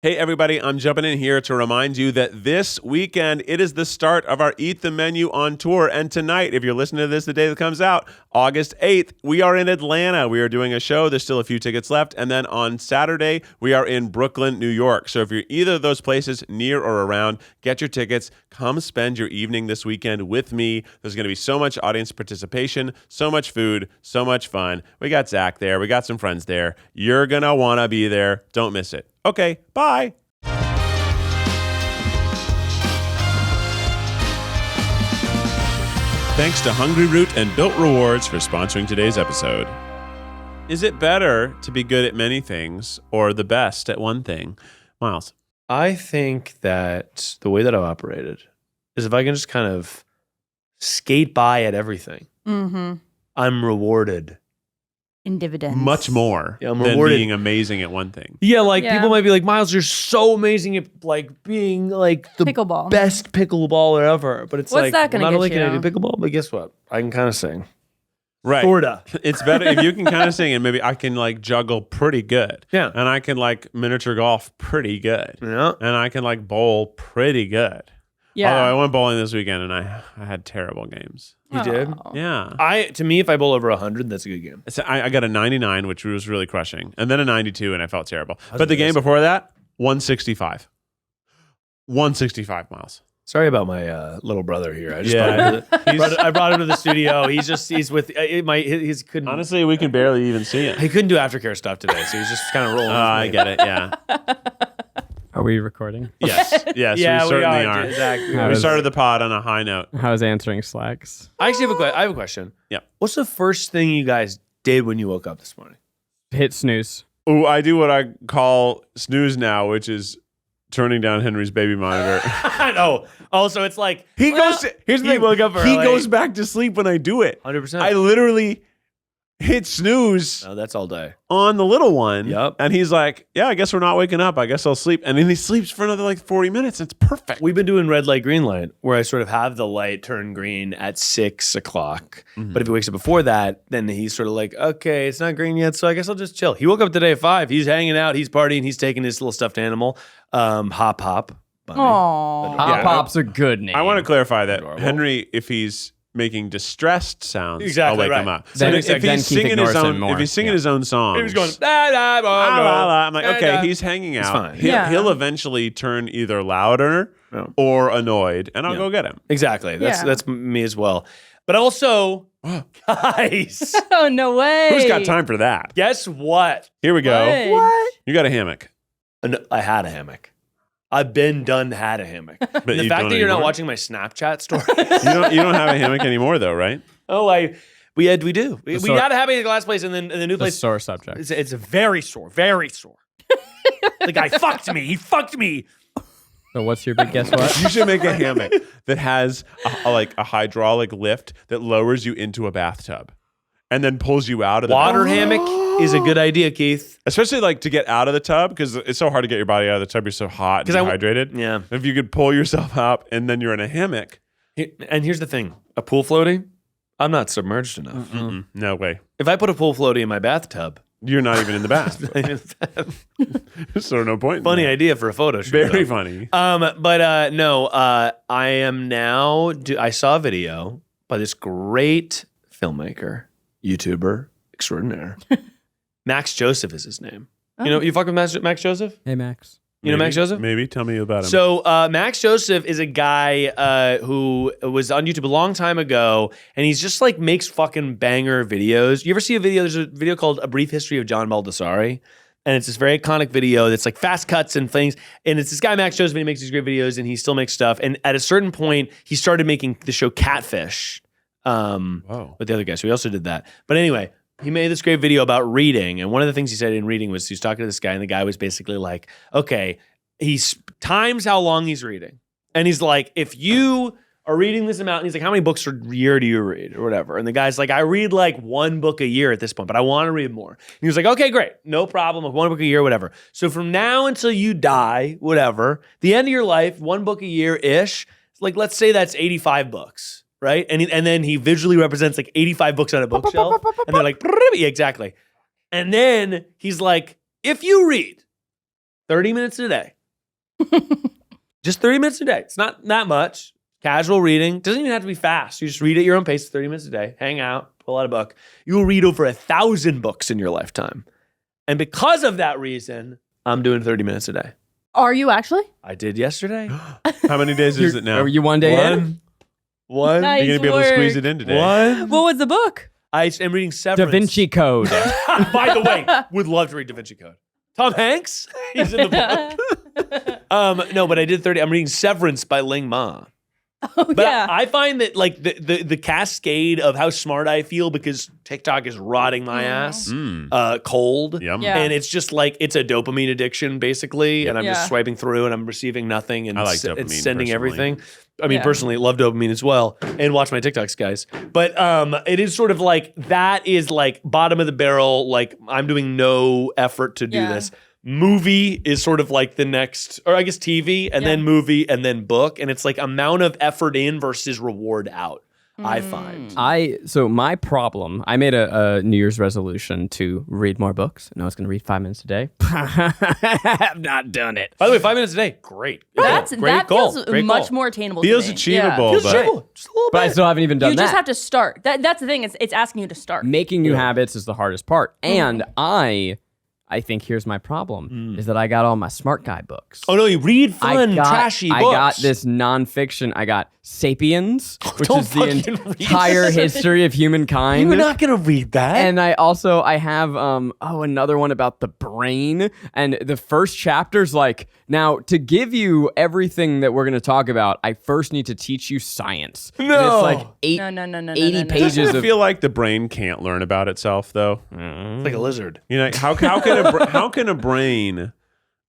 Hey, everybody, I'm jumping in here to remind you that this weekend, it is the start of our Eat the Menu on tour. And tonight, if you're listening to this the day that comes out, August 8th, we are in Atlanta. We are doing a show. There's still a few tickets left. And then on Saturday, we are in Brooklyn, New York. So if you're either of those places, near or around, get your tickets. Come spend your evening this weekend with me. There's going to be so much audience participation, so much food, so much fun. We got Zach there. We got some friends there. You're going to want to be there. Don't miss it. Okay, bye. Thanks to Hungry Root and Built Rewards for sponsoring today's episode. Is it better to be good at many things or the best at one thing? Miles. I think that the way that I've operated is if I can just kind of skate by at everything, I'm rewarded. In dividends. Much more I'm than rewarded. being amazing at one thing. Yeah, people might be like, Miles, you're so amazing at like being like the Pickleball. best pickleballer ever. But it's What's like, that gonna not get only you? can I do pickleball, but guess what? I can kind of sing. Right. Sorta. It's better if you can kind of sing and maybe I can like juggle pretty good. Yeah. And I can like miniature golf pretty good. Yeah. And I can like bowl pretty good. Yeah. Although I went bowling this weekend and I had terrible games. You did? Yeah. To me, if I bowl over 100, that's a good game. So I got a 99, which was really crushing. And then a 92, and I felt terrible. That's But the game amazing. before that, 165. 165 miles. Sorry about my little brother here. I just Yeah. I brought him to the studio. He's with he's couldn't Honestly, we can barely even see it. he couldn't do aftercare stuff today, so he's just kind of rolling. I get it, yeah. Are we recording? Yes, yes, Yeah, we certainly we are. are. Exactly. How We does- started the pod on a high note. How's answering slacks? I actually have a question. Yeah. What's the first thing you guys did when you woke up this morning? Hit snooze. Oh, I do what I call snooze now, which is turning down Henry's baby monitor. I know. Also, it's like He goes. Here's the he thing. woke up He early. goes back to sleep when I do it. 100%. I literally hit snooze No, that's all day. on the little one. Yep. And he's like, "Yeah, I guess we're not waking up. I guess I'll sleep." And then he sleeps for another like 40 minutes. It's perfect. We've been doing red light, green light, where I sort of have the light turn green at 6 o'clock. But if he wakes up before that, then he's sort of like, okay, it's not green yet, so I guess I'll just chill. He woke up today at 5. He's hanging out. He's partying. He's taking his little stuffed animal, Hop Hop. Bunny. Aww. Hop Yeah. Pop's a good name. I want to clarify that Adorable. Henry, if he's making distressed sounds, Exactly, I'll wake him right. up. Then- So if then he's Keith singing his ignores him own, more. if he's singing Yeah. his own songs, He was going, la, la, la, la, la. I'm like, la, okay, la. he's hanging out. fine. Yeah. He'll eventually turn either louder Yeah. or annoyed, and I'll Yeah. go get him. Exactly. Yeah. That's me as well. But also, guys, Oh, no way. Who's got time for that? guess what? Here we go. What? You got a hammock. I had a hammock. I've been done had a hammock. But the you fact don't that you're not anymore? watching my Snapchat story. You don't have a hammock anymore, though, right? Oh, we do. We sore- had a hammock at the last place, and then the new The place. sore subject. It's very sore, very sore. The guy fucked me. He fucked me. So what's your big guess what? You should make a hammock that has a hydraulic lift that lowers you into a bathtub and then pulls you out of the Water bathtub. hammock is a good idea, Keith. Especially like to get out of the tub because it's so hard to get your body out of the tub. You're so hot and 'Cause dehydrated. Yeah. If you could pull yourself up and then you're in a hammock. And here's the thing: a pool floaty. I'm not submerged enough. No way. If I put a pool floaty in my bathtub, You're not even in the bath. So no point. in funny that. idea for a photo shoot. Very though. funny. No. I am now. I saw a video by this great filmmaker, YouTuber extraordinaire. Max Joseph is his name. You know, you fuck with Max Joseph? Hey, Max. You know Maybe- Max Joseph? Maybe. Tell me about him. So Max Joseph is a guy who was on YouTube a long time ago, and he's just like makes fucking banger videos. You ever see a video? There's a video called A Brief History of John Baldessari, and it's this very iconic video that's like fast cuts and things. And it's this guy Max Joseph, and he makes these great videos, and he still makes stuff. And at a certain point, he started making the show Catfish Whoa. with the other guy. So he also did that. But anyway, he made this great video about reading. And one of the things he said in reading was he was talking to this guy, and the guy was basically like, okay, he's times how long he's reading. And he's like, if you are reading this amount, and he's like, how many books a year do you read or whatever? And the guy's like, I read like 1 book a year at this point, but I want to read more. And he was like, okay, great. No problem. 1 book a year, whatever. So from now until you die, whatever, the end of your life, 1 book a year-ish, like let's say that's 85 books. Right? And then he visually represents like 85 books on a bookshelf. And they're like, yeah, exactly. And then he's like, if you read 30 minutes a day. Just 30 minutes a day. It's not that much. Casual reading. Doesn't even have to be fast. You just read at your own pace, 30 minutes a day. Hang out, pull out a book. You will read over 1,000 books in your lifetime. And because of that reason, I'm doing 30 minutes a day. Are you actually? I did yesterday. How many days is it now? Are you one day in? One. Nice. You're going to be able to work. squeeze it in today. One. What was the book? I am reading Da Severance. Vinci Code. By the way, would love to read Da Vinci Code. Tom Hanks? He's in the book. No, but I did 30. I'm reading Severance by Ling Ma. Oh, But yeah. I find that like the cascade of how smart I feel because TikTok is rotting my ass cold. Yum. Yeah. And it's just like it's a dopamine addiction basically, and I'm just Yeah. swiping through and I'm receiving nothing and I like it's dopamine sending personally. everything. I mean, Yeah. personally, love dopamine as well, and watch my TikToks, guys. But it is sort of like that is like bottom of the barrel. Like I'm doing no effort to do Yeah. this. Movie is sort of like the next, or I guess TV, and then movie, and then book, and it's like amount of effort in versus reward out. I find. So my problem, I made a New Year's resolution to read more books, and I was going to read 5 minutes a day. I have not done it. By the way, 5 minutes a day, great. that great goal. feels Great much goal. more attainable. Feels to me. achievable. Feels but- achievable. Just a little But I bit. still haven't even done You that. just have to start. That's the thing. It's asking you to start. Making new habits is the hardest part. And I think here's my problem, is that I got all my smart guy books. Oh no, you read fun, trashy books. I got this nonfiction. I got Sapiens, which Don't is the fucking read entire this. history of humankind. You're not gonna read that. And I have another one about the brain, and the first chapter's like, now to give you everything that we're going to talk about, I first need to teach you science. And No. it's like No. 80 no. pages Doesn't it of feel like the brain can't learn about itself, though? It's like a lizard. You know, how can a brain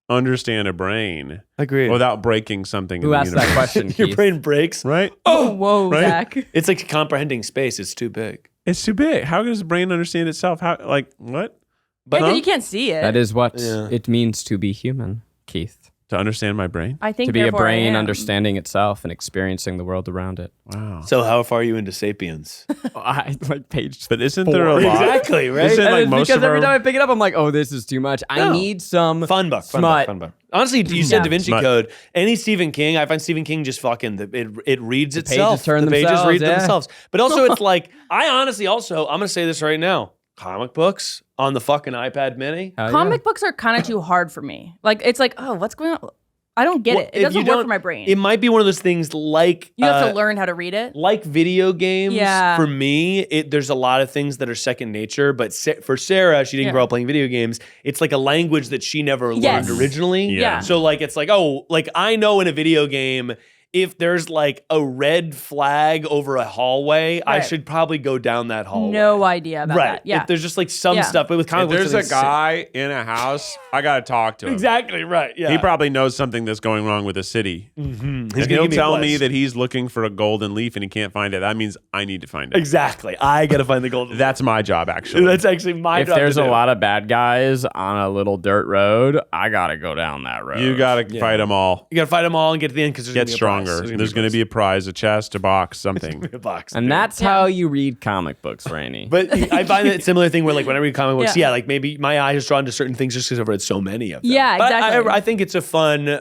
understand a brain Agreed. without breaking something? Who in the asked that universe? question, Your Keith? brain breaks. Right? Oh, whoa, Right? Zach. It's like comprehending space. It's too big. It's too big. How does the brain understand itself? How? Like what? But Huh? you can't see it. That is what Yeah. it means to be human, Keith. To understand my brain? I think To be a therefore I brain am. understanding itself and experiencing the world around it. Wow. So how far are you into Sapiens? I like page. But isn't there a lot? Exactly, right? Isn't And like it's most because of every our time I pick it up, I'm like, oh, this is too much. I No. need some Fun book. smut. Honestly, you said Yeah. Da Vinci Smut. Code. Any Stephen King, I find Stephen King just fucking, it reads pages itself. turn the pages themselves, read yeah. themselves. But also it's like, I honestly also, I'm going to say this right now. Comic books on the fucking iPad mini. Hell yeah. Comic books are kind of too hard for me. Like, it's like, oh, what's going on? I don't get Well, it. if It doesn't you work don't- for my brain. It might be one of those things like You have to learn how to read it. like video games. Yeah. For me, there's a lot of things that are second nature. But for Sarah, she didn't Yeah. grow up playing video games. It's like a language that she never Yes. learned originally. Yeah. So like it's like, oh, like I know in a video game, if there's like a red flag over a hallway, I Right. should probably go down that hallway. No idea about Right. that. Yeah. If there's just like some Yeah. stuff, but with comic If books, there's a it's- guy in a house, I gotta talk to him. Exactly right. Yeah. He probably knows something that's going wrong with the city. He's And gonna he'll give me tell advice. me that he's looking for a golden leaf and he can't find it. That means I need to find it. Exactly. I gotta find the golden. That's my job, actually. That's actually my If job. there's to a do. lot of bad guys on a little dirt road, I gotta go down that road. You gotta fight them all. You gotta fight them all and get to the end because Get stronger. There's going to be a prize, a chest, a box, something. a box. And that's how you read comic books, Rainie. But I find that similar thing where like when I read comic books, Yeah. like maybe my eye is drawn to certain things just because I've read so many of them. Yeah, But exactly. I think it's a fun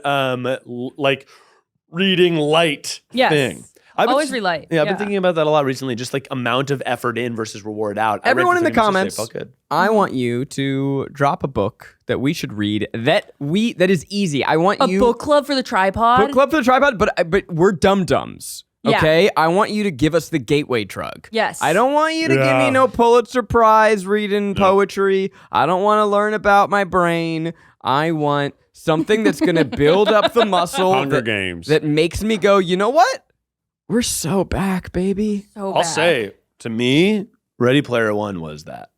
like reading light Yes. thing. I've been- Always relight. Yeah, I've been thinking about that a lot recently. Just like amount of effort in versus reward out. I read Everyone for in the 30 minutes comments, yesterday, it felt good. I want you to drop a book that we should read that is easy. I want A you book club for the tripod. book club for the tripod, but we're dum-dums. Yeah. Okay, I want you to give us the gateway drug. Yes. I don't want you to give Yeah. me no Pulitzer Prize reading poetry. I don't want to learn about my brain. I want something that's going to build up the muscle Hunger that, Games. that makes me go, you know what? We're so back, baby. So I'll bad. say to me, Ready Player One was that.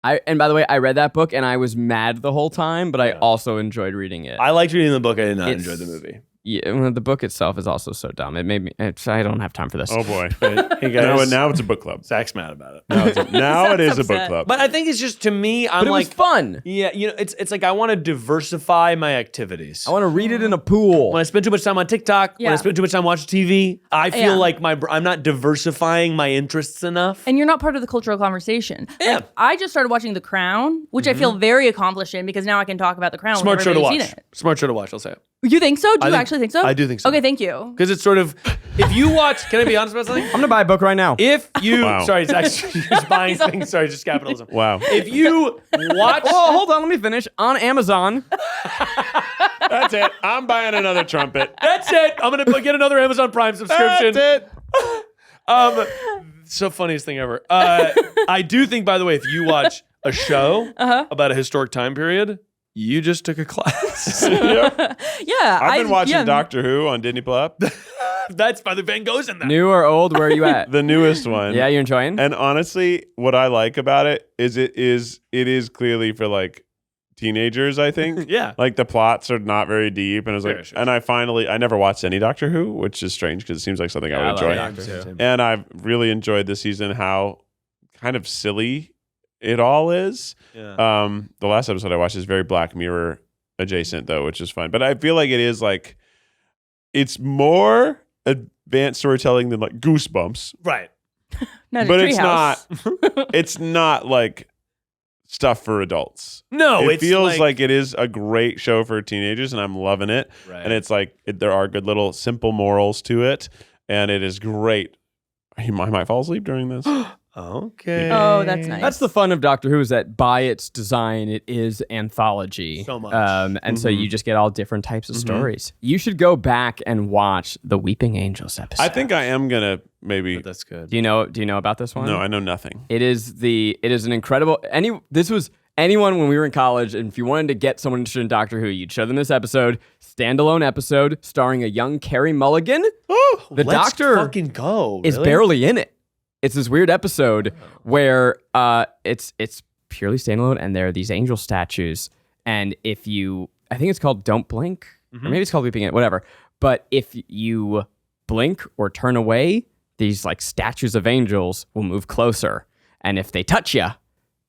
And by the way, I read that book and I was mad the whole time, but I Yeah. also enjoyed reading it. I liked reading the book. I did not It's- enjoy the movie. Yeah, well, the book itself is also so dumb. It made me. I don't have time for this. Oh boy. Hey guys, Now it's a book club. Zach's mad about it. Now it is a book upset. club. But I think it's just, to me, I'm but it like, was fun. yeah, it's like I want to diversify my activities. I want to read it in a pool. When I spend too much time on TikTok, when I Yeah. spend too much time watching TV, I feel Yeah. like I'm not diversifying my interests enough. And you're not part of the cultural conversation. Yeah. Like, I just started watching The Crown, which I feel very accomplished in because now I can talk about The Crown. Smart when show to everybody's watch. seen it. Smart show to watch, I'll say it. You think so? Do you think- actually think so? I do think so. Okay, thank you. Because it's sort of, if you watch, can I be honest about something? I'm gonna buy a book right now. If you, Wow. sorry, Zach's just buying things, sorry, just capitalism. Wow. If you watch, Oh, hold on, let me finish. On Amazon, That's it. I'm buying another trumpet. that's it. I'm going to get another Amazon Prime subscription. That's it. So funniest thing ever. I do think, by the way, if you watch a show about a historic time period, you just took a class. Yeah. I've been watching yeah. Doctor Who on Disney Plus, That's by the Van Gogh's in that. new or old? Where are you at? the newest one. Yeah, you enjoying? And honestly, what I like about it is clearly for like teenagers, I think. Yeah. Like the plots are not very deep, and I was like, Sure. and I never watched any Doctor Who, which is strange because it seems like something I would I enjoy. love Doctor Who. And I've really enjoyed this season how kind of silly it all is. Yeah. The last episode I watched is very Black Mirror adjacent though, which is fun. But I feel like it is like it's more advanced storytelling than like Goosebumps. Right. Not a But it's treehouse. it's not like stuff for adults. No, It it's feels like it is a great show for teenagers, and I'm loving it. Right. And it's like there are good little simple morals to it, and it is great. I might fall asleep during this. Okay. Oh, that's nice. That's the fun of Doctor Who is that by its design, it is anthology. So much. And so you just get all different types of stories. You should go back and watch the Weeping Angels episode. I think I am gonna maybe. That's good. Do you know about this one? No, I know nothing. It is an incredible this was anyone when we were in college, and if you wanted to get someone interested in Doctor Who, you'd show them this episode, standalone episode starring a young Carey Mulligan. Oh, The let's Doctor fucking go. is really? barely in it. It's this weird episode where it's purely standalone, and there are these angel statues, and I think it's called Don't Blink, or maybe it's called Weeping It, whatever. But if you blink or turn away, these like statues of angels will move closer, and if they touch you,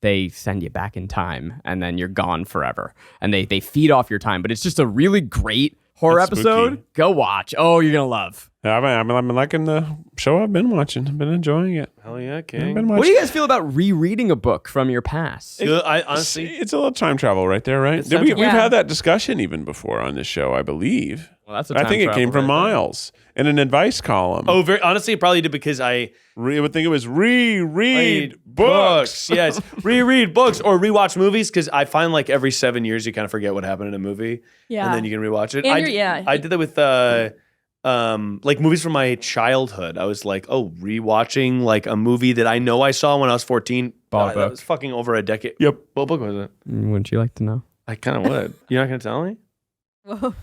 they send you back in time, and then you're gone forever. And they feed off your time, but it's just a really great horror That's episode. spooky. Go watch. Oh, you're gonna love. Yeah, I've been liking the show I've been watching. I've been enjoying it. Hell yeah, I've King. been What watching. do you guys feel about rereading a book from your past? I honestly, It's a little time travel right there, right? It's time We've travel. had that discussion even before on this show, I believe. Well, that's I think it came from Miles in an advice column. very honestly, it probably did because I I would think it was reread read books. Yes, reread books or rewatch movies because I find like every 7 years you kind of forget what happened in a movie. Yeah. And then you can rewatch it. And I you're- yeah. I did that with like movies from my childhood. I was like, rewatching like a movie that I know I saw when I was 14. Bought a That book. was fucking over a decade. Yep. What book was it? Wouldn't you like to know? I kind of would. You're not gonna tell me? Whoa.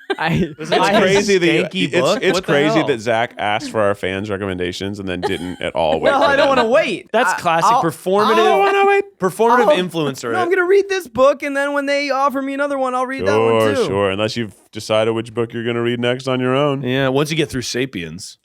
It's I- crazy that stanky book? it's What the crazy hell? that Zach asked for our fans' recommendations and then didn't at all wait. Well, for I don't them. want to wait. That's classic performative. Performative influencer. No, I'm gonna read this book, and then when they offer me another one, I'll read that one too. Sure. Unless you've decided which book you're going to read next on your own. Yeah, once you get through Sapiens.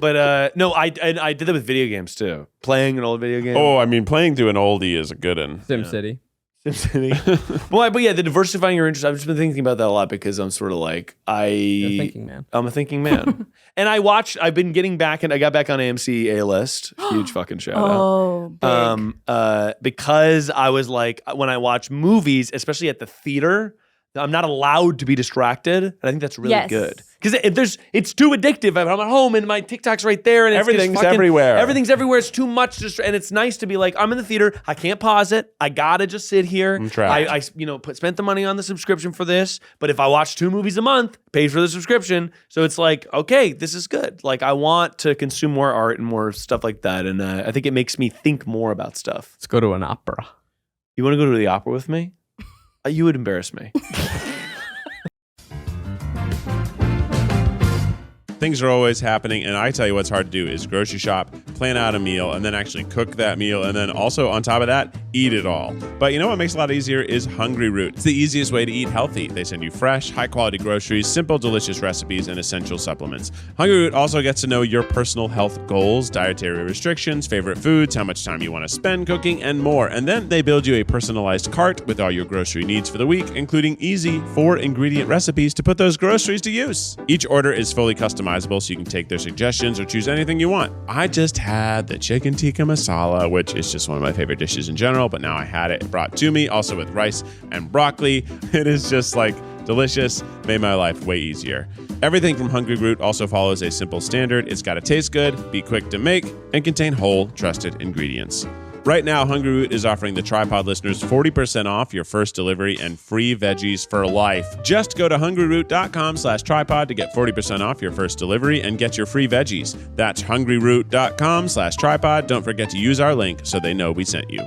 But no, I did that with video games too. Playing an old video game. Oh, I mean, playing through an oldie is a good one. SimCity. SimCity. But yeah, the diversifying your interest. I've just been thinking about that a lot because I'm sort of like You're thinking, man. I'm a thinking man. And I've been getting back, and I got back on AMC A-List. Huge fucking shout out. Oh, big. Because I was like, when I watch movies, especially at the theater, I'm not allowed to be distracted, and I think that's really Yes. good. Because it's too addictive. I'm at home, and my TikTok's right there, and it's just Everything's fucking- everywhere. Everything's everywhere. It's too much, and it's nice to be like, I'm in the theater. I can't pause it. I gotta just sit here. I'm trapped. I spent the money on the subscription for this, but if I watch 2 movies a month, paid for the subscription. So it's like, okay, this is good. Like I want to consume more art and more stuff like that, and I think it makes me think more about stuff. Let's go to an opera. You want to go to the opera with me? You would embarrass me. Things are always happening, and I tell you what's hard to do is grocery shop plan out a meal, and then actually cook that meal, and then also on top of that, eat it all. But you know what makes it a lot easier is Hungry Root. It's the easiest way to eat healthy. They send you fresh, high-quality groceries, simple, delicious recipes, and essential supplements. Hungry Root also gets to know your personal health goals, dietary restrictions, favorite foods, how much time you want to spend cooking, and more. And then they build you a personalized cart with all your grocery needs for the week, including easy 4-ingredient recipes to put those groceries to use. Each order is fully customizable, so you can take their suggestions or choose anything you want. I just had the chicken tikka masala, which is just one of my favorite dishes in general, but now I had it brought to me, also with rice and broccoli. It is just like delicious, made my life way easier. Everything from Hungry Root also follows a simple standard. It's got to taste good, be quick to make, and contain whole, trusted ingredients. Right now, Hungry Root is offering the Tripod listeners 40% off your first delivery and free veggies for life. Just go to hungryroot.com/tripod to get 40% off your first delivery and get your free veggies. That's hungryroot.com/tripod. Don't forget to use our link so they know we sent you.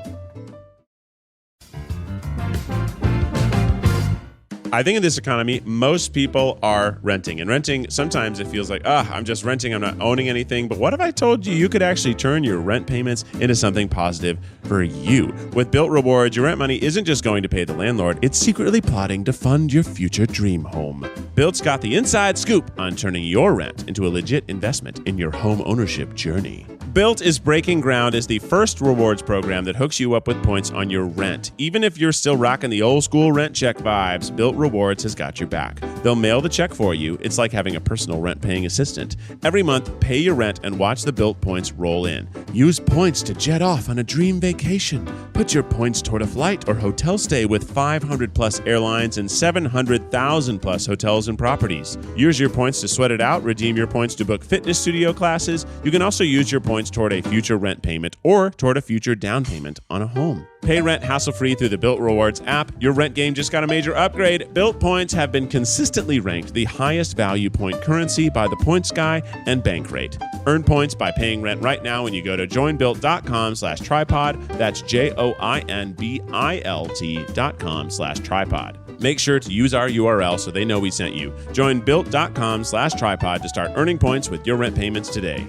I think in this economy, most people are renting. And renting, sometimes it feels like, I'm just renting, I'm not owning anything. But what if I told you you could actually turn your rent payments into something positive for you? With Built Rewards, your rent money isn't just going to pay the landlord, it's secretly plotting to fund your future dream home. Built's got the inside scoop on turning your rent into a legit investment in your home ownership journey. Built is breaking ground as the first rewards program that hooks you up with points on your rent. Even if you're still rocking the old school rent check vibes, Built Rewards has got your back. They'll mail the check for you. It's like having a personal rent-paying assistant. Every month, pay your rent and watch the Built points roll in. Use points to jet off on a dream vacation. Put your points toward a flight or hotel stay with 500-plus airlines and 700,000-plus hotels and properties. Use your points to sweat it out. Redeem your points to book fitness studio classes. You can also use your points toward a future rent payment or toward a future down payment on a home. Pay rent hassle-free through the Built Rewards app. Your rent game just got a major upgrade. Built points have been consistently ranked the highest value point currency by the Points Guy and Bankrate. Earn points by paying rent right now when you go to joinbuilt.com/tripod. That's joinbilt.com/tripod. Make sure to use our URL so they know we sent you. Join built.com/tripod to start earning points with your rent payments today.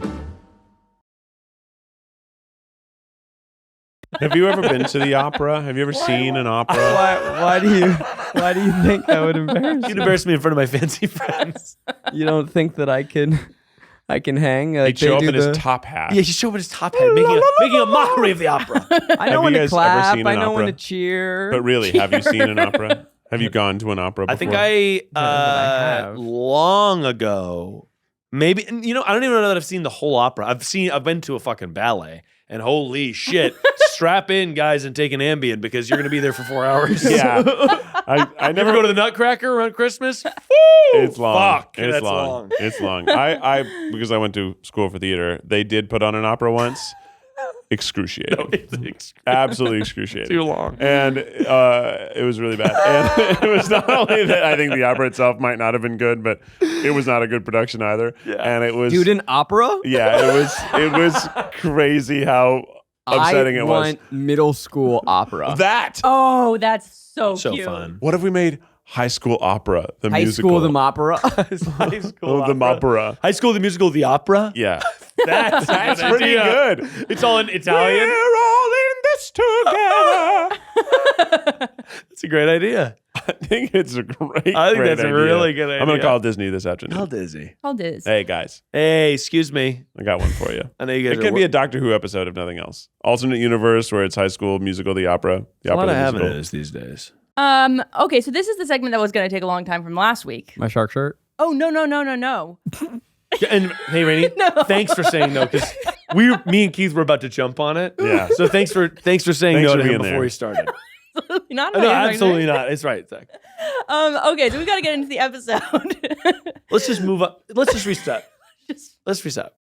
Have you ever been to the opera? Have you ever seen an opera? Why do you think I would embarrass You'd you? embarrass me in front of my fancy friends. You don't think that I can hang? Like He'd show up they in do his top hat. Yeah, you show up in his top hat, making a mockery of the opera. I know Have when you to guys ever clap. seen I an know when opera? to cheer. But really, have you seen an opera? Have you gone to an opera before? I think I have. long ago, maybe, and I don't even know that I've seen the whole opera. I've been to a fucking ballet, and holy shit, strap in, guys, and take an Ambien because you're gonna be there for 4 hours. Yeah. I Never go to the Nutcracker around Christmas. Woo! It's long. Fuck, It's that's long. long. It's long. I because I went to school for theater, they did put on an opera once. Excruciating. It's Absolutely excruciating. too long. And it was really bad. And it was not only that I think the opera itself might not have been good, but it was not a good production either. Yeah. And it was Dude, an opera? yeah, it was crazy how upsetting I it was. want middle school opera. That. Oh, that's so cute. fun. What if we made High School Opera, the High musical? school the opera. High school The opera. High School the Musical, the opera. Yeah. That's Pretty good. It's all in Italian. We're all in this together. That's a great idea. I think it's a great I think great that's a idea. really good I'm going idea. to call Disney this afternoon. How dizzy. How dis? Hey, guys. Hey, excuse me. I got one for you. I know you guys It could be a Doctor Who episode if nothing else. Alternate universe where it's High School Musical, the opera. The a lot opera, of the musical. avenues these days. Okay, so this is the segment that was going to take a long time from last week. My shark shirt. Oh, no. And hey, Rainie, thanks for saying no, because me and Keith were about to jump on it. Yeah. So thanks for saying Thanks no for to him being before there. he started. Not No, absolutely not. It's right, Zach. Okay, so we got to get into the episode. Let's just move up. Let's just reset. Let's reset.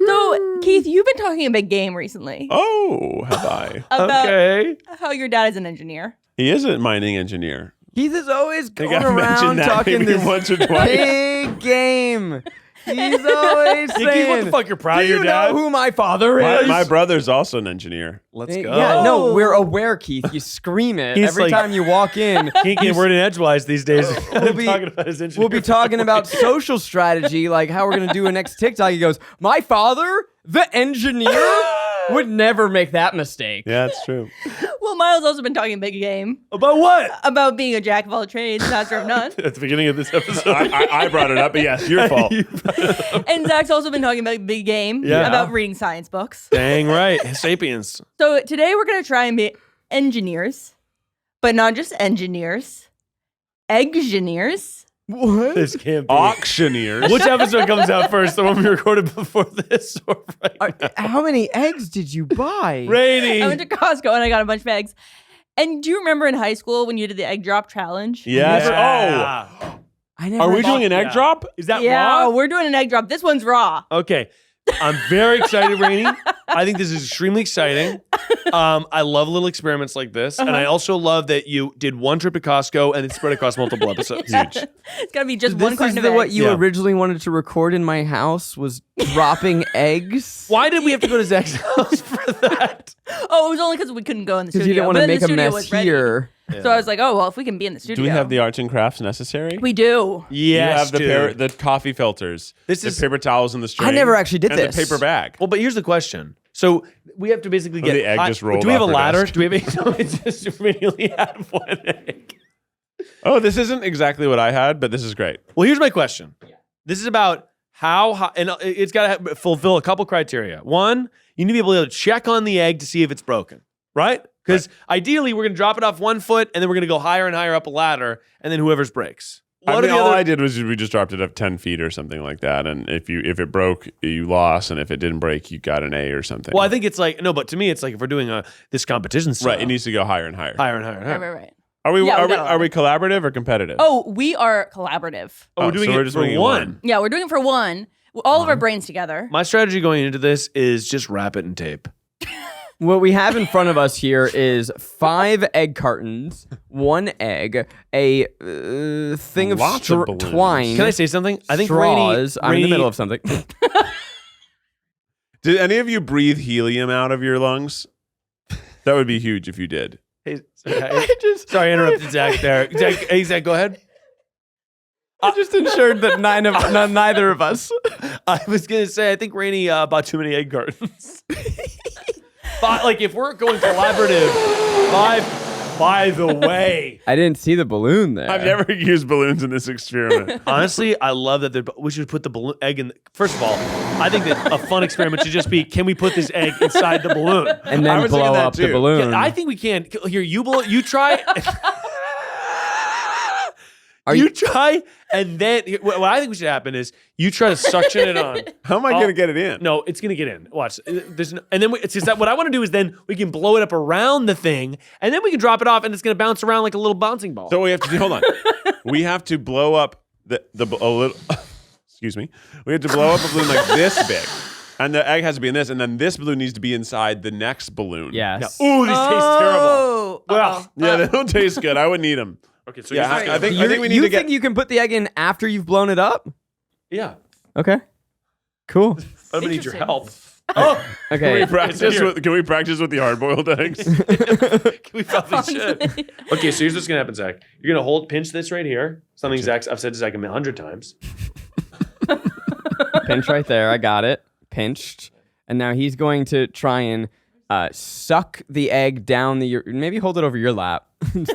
So, Keith, you've been talking a big game recently Oh, have I? about Okay. how your dad is an engineer. He is a mining engineer. Keith is always think going I've mentioned around that talking maybe this once or twice. big game. He's always Nikki, saying, what the fuck? You're proud do of your you dad? know who my father is? My brother's also an engineer. Let's go. Yeah, no, Oh. we're aware, Keith. You scream it He's every like- time you walk in. Can't get word in edgewise these days. We'll be- talking about his engineer. We'll be talking about social strategy, like how we're going to do a next TikTok. He goes, my father, the engineer, would never make that mistake. Yeah, that's true. Well, Miles also been talking big game About what? about being a jack of all trades, master of none. At the beginning of this episode. I brought it up, but yes, your fault. And Zach's also been talking about big game, Yeah. about reading science books. Dang right. Sapiens. So today we're going to try and be engineers, but not just engineers, engineers. What? This can't be. Auctioneers. Which episode comes out first? The one we recorded before this or right now? How many eggs did you buy? Rainie. I went to Costco and I got a bunch of eggs. And do you remember in high school when you did the egg drop challenge? Yes. Yeah. I never Oh, are we bought- doing an egg Yeah. drop? Is that Yeah, raw? we're doing an egg drop. This one's raw. Okay. I'm very excited, Rainie. I think this is extremely exciting. I love little experiments like this. And I also love that you did one trip to Costco and it spread across multiple episodes. Huge. It's got to be just This one is carton of what eggs. you Yeah. originally wanted to record in my house was dropping eggs. Why did we have to go to Zach's house for that? Oh, it was only because we couldn't go in the Because studio. you didn't want but to then make the a studio mess was ready. here. So I was like, oh, well, if we can be in the studio. Do we have the arts and crafts necessary? We do. Yes, you have dude. the coffee filters, This the is- paper towels and the string. I never actually did and this. the paper bag. Well, but here's the question. So we have to basically get the egg just rolled Do we have a off her ladder? desk. Do we have a no, it's just we only had one egg. Oh, this isn't exactly what I had, but this is great. Well, here's my question. This is about how and it's got to fulfill a couple criteria. One, you need to be able to check on the egg to see if it's broken, right? Because ideally, we're going to drop it off 1 foot, and then we're going to go higher and higher up a ladder, and then whoever's breaks. All I did was we just dropped it up 10 feet or something like that, and if it broke, you lost, and if it didn't break, you got an A or something. Well, I think it's like no, but to me, it's like if we're doing this competition style, right, it needs to go higher and higher. higher and higher and higher. Right. Are we Yeah, we are, we, got a are we collaborative or competitive? Oh, we are collaborative. Oh, we're doing so we're it just for making one. Yeah, we're doing it for one. All of our brains together. My strategy going into this is just wrap it in tape. What we have in front of us here is 5 egg cartons, 1 egg, a thing of, Lots of balloons. twine. Can I say something? I think straws. I'm in the middle of something. Did any of you breathe helium out of your lungs? That would be huge if you did. Hey, sorry, I interrupted Zach there. Zach, hey, Zach, go ahead. I just ensured that neither of us. I was gonna say, I think Rainie bought too many egg cartons. But like, if we're going collaborative, by the way, I didn't see the balloon there. I've never used balloons in this experiment. honestly, I love that we should put the balloon egg in. First of all, I think that a fun experiment should just be: can we put this egg inside the balloon? And I then was thinking blow that up the too. balloon. Yeah, I think we can. Here, you blow. You try. Are you you- try, and then what I think we should happen is you try to suction it on. How am I going to get it in? No, it's gonna get in. Watch. There's no, and then it's just that what I want to do is then we can blow it up around the thing, and then we can drop it off, and it's gonna bounce around like a little bouncing ball. So we have to hold on. We have to blow up a little. Excuse me. We have to blow up a balloon like this big, and the egg has to be in this, and then this balloon needs to be inside the next balloon. Yes. Ooh, these taste terrible. Oh. Well, Yeah, they don't taste good. I wouldn't eat them. okay, so Yeah, you're I think we need you to think get. you can put the egg in after you've blown it up? yeah. Okay. Cool. I'm gonna need your Interesting. help. Oh, Okay. Can we practice with the hard-boiled eggs? we probably should. Okay, so here's what's gonna happen, Zach. You're gonna pinch this right here. Something I've said to Zach 100 times. Pinch right there. I got it. Pinched. And now he's going to try and suck the egg down the. Maybe hold it over your lap.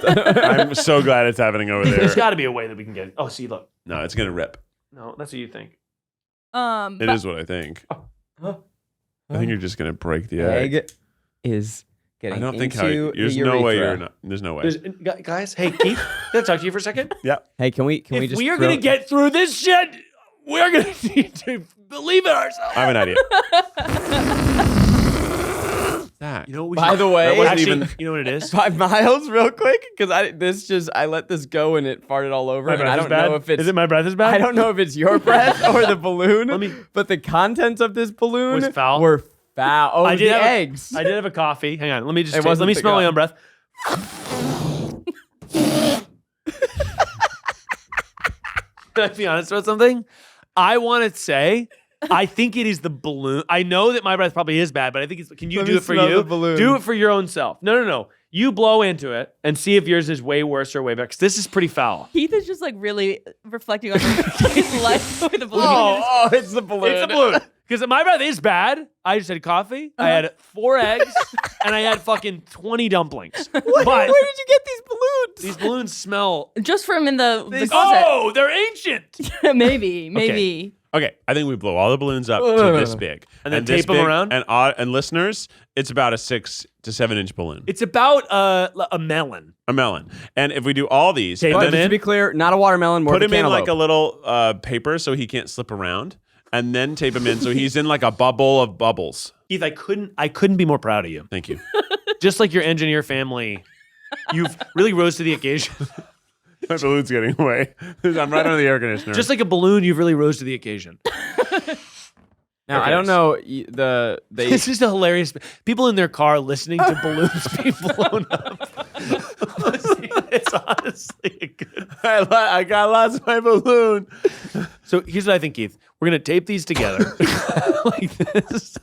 I'm so glad it's happening over There's there. got to be a way that we can get it. Oh, see, look. No, it's gonna rip. No, that's what you think. It is what I think. Huh? I think you're just gonna break the egg. Egg is getting I don't think into how. There's the no way urethra. you're not. There's no way. Guys, hey, Keith, can I talk to you for a second? Yeah. Hey, can we If just we are throw- going to get through this shit, we're going to need to believe in ourselves. I have an idea. Zach. You know what we By should- the way- That wasn't Actually, even- you know what it is? 5 miles real quick? Because I let this go and it farted all over. My And breath I is don't bad? know if it's Is it my breath is bad? I don't know if it's your breath or the balloon. Let me- but the contents of this balloon Was foul? were foul. Oh, I did the have eggs. I did have a coffee. Hang on. Let me just It wasn't let me the smell my go- own breath. Can I be honest about something? I want to say, I think it is the balloon. I know that my breath probably is bad, but I think it's. Can you Let do me it for smell you? the balloon. Do it for your own self. No. You blow into it and see if yours is way worse or way better. Because this is pretty foul. Keith is just like really reflecting on his life with the balloon. Oh, it's the balloon. It's the balloon. Because my breath is bad. I just had coffee. I had 4 eggs, and I had fucking 20 dumplings. But Where did you get these balloons? these balloons smell. Just from in the closet. Oh, they're ancient. maybe. Okay, I think we blow all the balloons up to this big, And then this tape them big, around? And listeners, it's about a 6 to 7 inch balloon, It's about a melon. a melon. And if we do all these, Tape and But them then just to be clear, not a watermelon, more put of a him in like cantaloupe. a little paper so he can't slip around, and then tape him in so he's in like a bubble of bubbles. Keith, I couldn't be more proud of you. Thank you. Just like your engineer family, you've really rose to the occasion. My balloon's getting away. I'm right under the air conditioner. Just like a balloon, you've really rose to the occasion. Now, Okay. I don't know, they This is a hilarious. People in their car listening to balloons being blown up. It's honestly a good. I got lost my balloon. So here's what I think, Keith. We're gonna tape these together like this.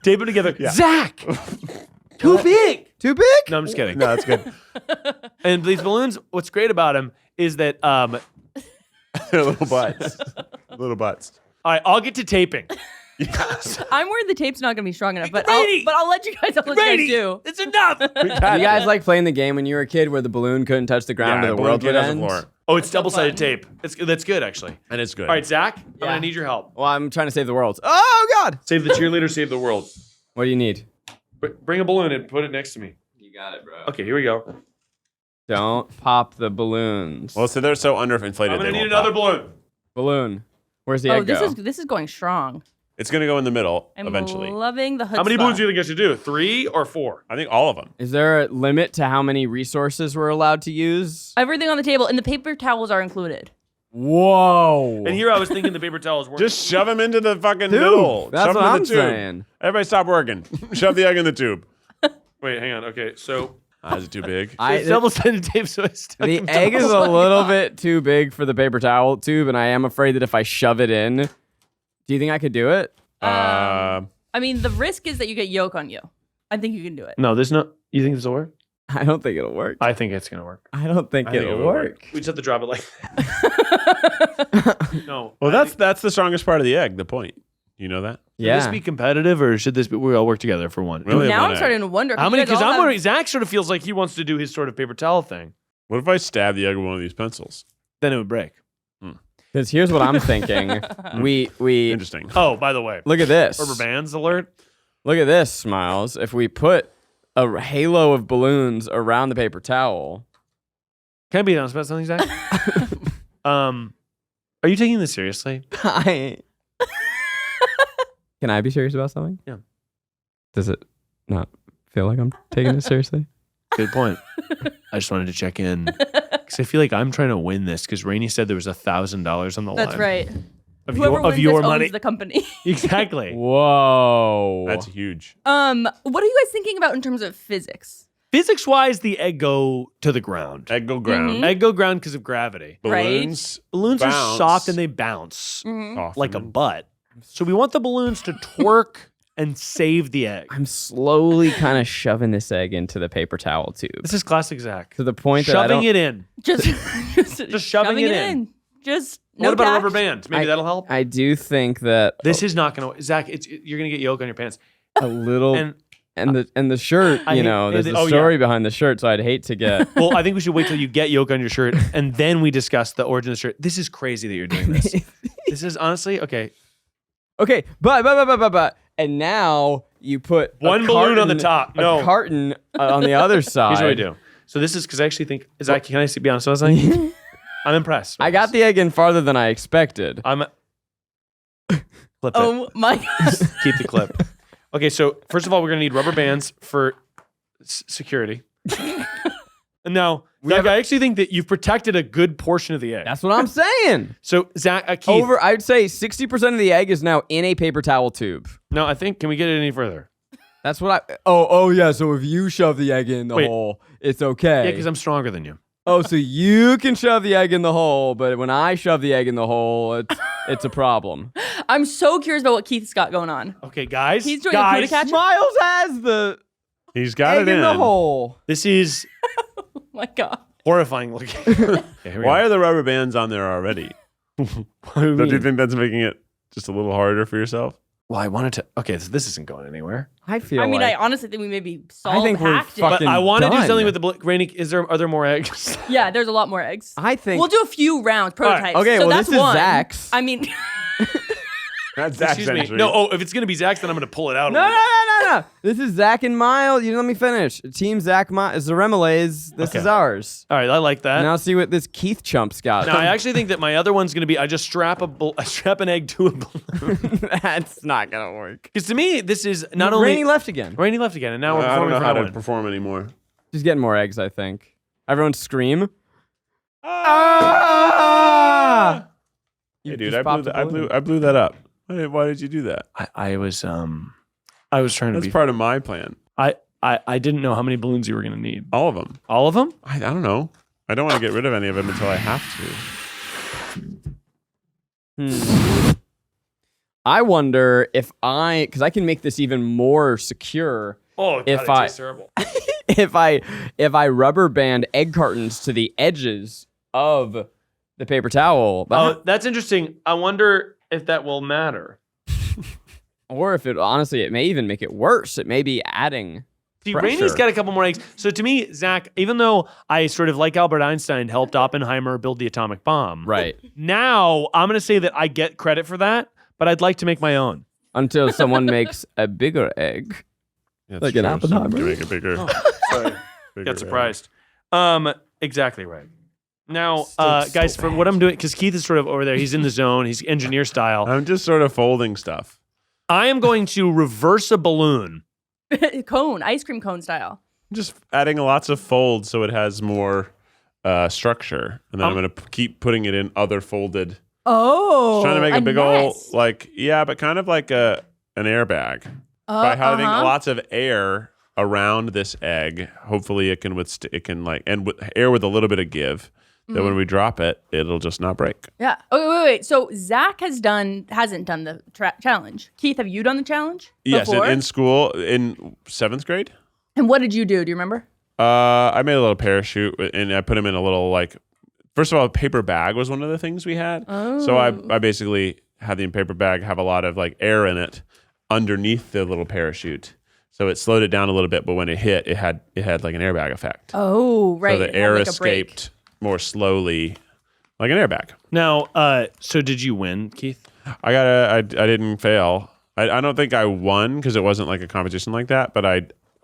Tape them together. Zach, too big. too big? No, I'm just kidding. No, that's good. And these balloons, what's great about them is that. All Little butts. Little butts. right, I'll get to taping. I'm worried the tape's not gonna be strong enough, but Rainie! I'll let you guys. I'll let Rainie, you guys do. it's enough. You guys like playing the game when you were a kid where the balloon couldn't touch the ground Yeah, or the balloon world would kid has the end? floor. Oh, it's double-sided tape. That's good actually. And it's good. All right, Zach, I'm Yeah. gonna need your help. Well, I'm trying to save the world. Oh, God. Save the cheerleader, save the world. What do you need? Bring a balloon and put it next to me. You got it, bro. Okay, here we go. Don't pop the balloons. Well, so they're so underinflated. I'm gonna they need won't another pop. balloon. Balloon. Where's the Oh, egg go? this is going strong. It's going to go in the middle I'm eventually. loving the hood. How many balloons do you think I should do? 3 or 4? I think all of them. Is there a limit to how many resources we're allowed to use? Everything on the table, and the paper towels are included. Whoa. And here I was thinking the paper towels weren't. Just shove them into the fucking Tube. middle. That's shove what them in I'm the tube. saying. Everybody stop working. Shove the egg in the tube. Wait, hang on. Okay, so Is it too big? it's double-sided tape, so it's stuck The in egg is a double. little bit too big for the paper towel tube, and I am afraid that if I shove it in, do you think I could do it? I mean, the risk is that you get yolk on you. I think you can do it. No, there's no. You think this will work? I don't think it'll work. I think it's gonna work. I don't think I think it'll it will work. We just have to drop it like. No. Well, that's the strongest part of the egg, the point. You know that? Should Yeah. this be competitive, or should this be? We all work together for one. Really? Now one I'm egg. starting to wonder. How many? you guys Because all I'm have- worried. Zach sort of feels like he wants to do his sort of paper towel thing. What if I stab the egg with one of these pencils? Then it would break. Because here's what I'm thinking. we Interesting. Oh, by the way, look at this. rubber bands alert. Look at this, Smiles. If we put a halo of balloons around the paper towel. Can I be honest about something, Zach? Are you taking this seriously? Can I be serious about something? Yeah. Does it not feel like I'm taking this seriously? Good point. I just wanted to check in because I feel like I'm trying to win this because Rainie said there was $1,000 on the line. That's right. Of Whoever your, wins of your this money. owns the company. Exactly. Whoa. That's huge. What are you guys thinking about in terms of physics? Physics wise, the egg go to the ground. Egg go ground. Mhm. Egg go ground because of gravity. Balloons. Balloons are bounce soft and they bounce Mhm. off like a them. butt. So we want the balloons to twerk and save the egg. I'm slowly kind of shoving this egg into the paper towel tube This is classic Zach. to the point that I Shoving don't. it in. Just shoving it in. Just What no about a tact. rubber band? Maybe that'll help. I do think that This is not going to Zach. You're going to get yolk on your pants. a little And and the shirt, I hate- there's and a oh, yeah. story behind the shirt, so I'd hate to get. well, I think we should wait till you get yolk on your shirt and then we discuss the origin of the shirt. This is crazy that you're doing this. This is honestly okay. Okay, but, and now you put a One balloon on the carton- top. a No. carton on the other side. Here's what I do. So this is because I actually think Zach. Can I be honest with something? I'm impressed. I got the egg in farther than I expected. I'm. Clip it. Oh my gosh. Keep the clip. Okay, so first of all, we're gonna need rubber bands for security. And now, Zach, I actually think that you've protected a good portion of the egg. That's what I'm saying. So Zach, Keith. I'd say 60% of the egg is now in a paper towel tube. No, I think. Can we get it any further? That's what I. Oh yeah. So if you shove the egg in the Wait. hole, it's okay. Yeah, because I'm stronger than you. Oh, so you can shove the egg in the hole, but when I shove the egg in the hole, it's a problem. I'm so curious about what Keith's got going on. Okay, guys. He's doing a coup de catch. Miles has the He's got egg it in the hole. This is Oh my God. horrifying looking. Okay, here we Why go. are the rubber bands on there already? What do you Don't you mean? think that's making it just a little harder for yourself? Well, I wanted to. Okay, so this isn't going anywhere. I feel I mean, like I honestly think we maybe I think we're hacked it. But fucking I want to do done. something with the Rainie. Are there more eggs? Yeah, there's a lot more eggs. I think We'll do a few rounds, prototypes. Okay, so well, that's this is one. Zach's. I mean, That's Zach's Excuse me. entry. No, if it's gonna be Zach's, then I'm gonna pull it out. No. This is Zach and Miles. You let me finish. Team Zach Zaremalays. This Okay. is ours. All right, I like that. Now see what this Keith chump's got. Now, I actually think that my other one's gonna be I just strap an egg to a balloon. That's not gonna work. Because to me, this is not only Rainey left again. Rainie left again, and now we're I don't performing know for how no to one. perform anymore. She's getting more eggs, I think. Everyone scream. Ah! You Hey, dude, just I popped a balloon. blew that up. Why did you do that? I was trying to That's be. part of my plan. I didn't know how many balloons you were gonna need. All of them. All of them? I don't know. I don't want to get rid of any of them until I have to. I wonder if because I can make this even more secure Oh, God, If it I- tastes terrible. if I rubber band egg cartons to the edges of the paper towel. Oh, that's interesting. I wonder if that will matter. Or if it honestly, it may even make it worse. It may be adding. See, Pressure. Rainie's got a couple more eggs. So to me, Zach, even though I sort of like Albert Einstein helped Oppenheimer build the atomic bomb, Right. now I'm going to say that I get credit for that, but I'd like to make my own. Until someone makes a bigger egg. That's Like an true. Oppenheimer. To make it bigger. Sorry. bigger Get surprised. Exactly right. Now, guys, for what I'm doing, because Keith is sort of over there, he's in the zone, he's engineer style. I'm just sort of folding stuff. I am going to reverse a balloon. cone, ice cream cone style. I'm just adding lots of folds so it has more structure, and then I'm going to keep putting it in other folded. Oh, Trying to make a big old nest. but kind of like an airbag by having lots of air around this egg. Hopefully, it can air with a little bit of give. That when we drop it, it'll just not break. Yeah. Oh, wait. So Zach hasn't done the challenge. Keith, have you done the challenge? Yes, before? in school in 7th grade. And what did you do? Do you remember? I made a little parachute and I put him in a little first of all, a paper bag was one of the things we had. So I basically had the paper bag have a lot of air in it underneath the little parachute. So it slowed it down a little bit, but when it hit, it had like an airbag effect. Oh, right. So It the had air like a break. escaped more slowly, like an airbag. Now, so did you win, Keith? I didn't fail. I don't think I won because it wasn't like a competition like that, but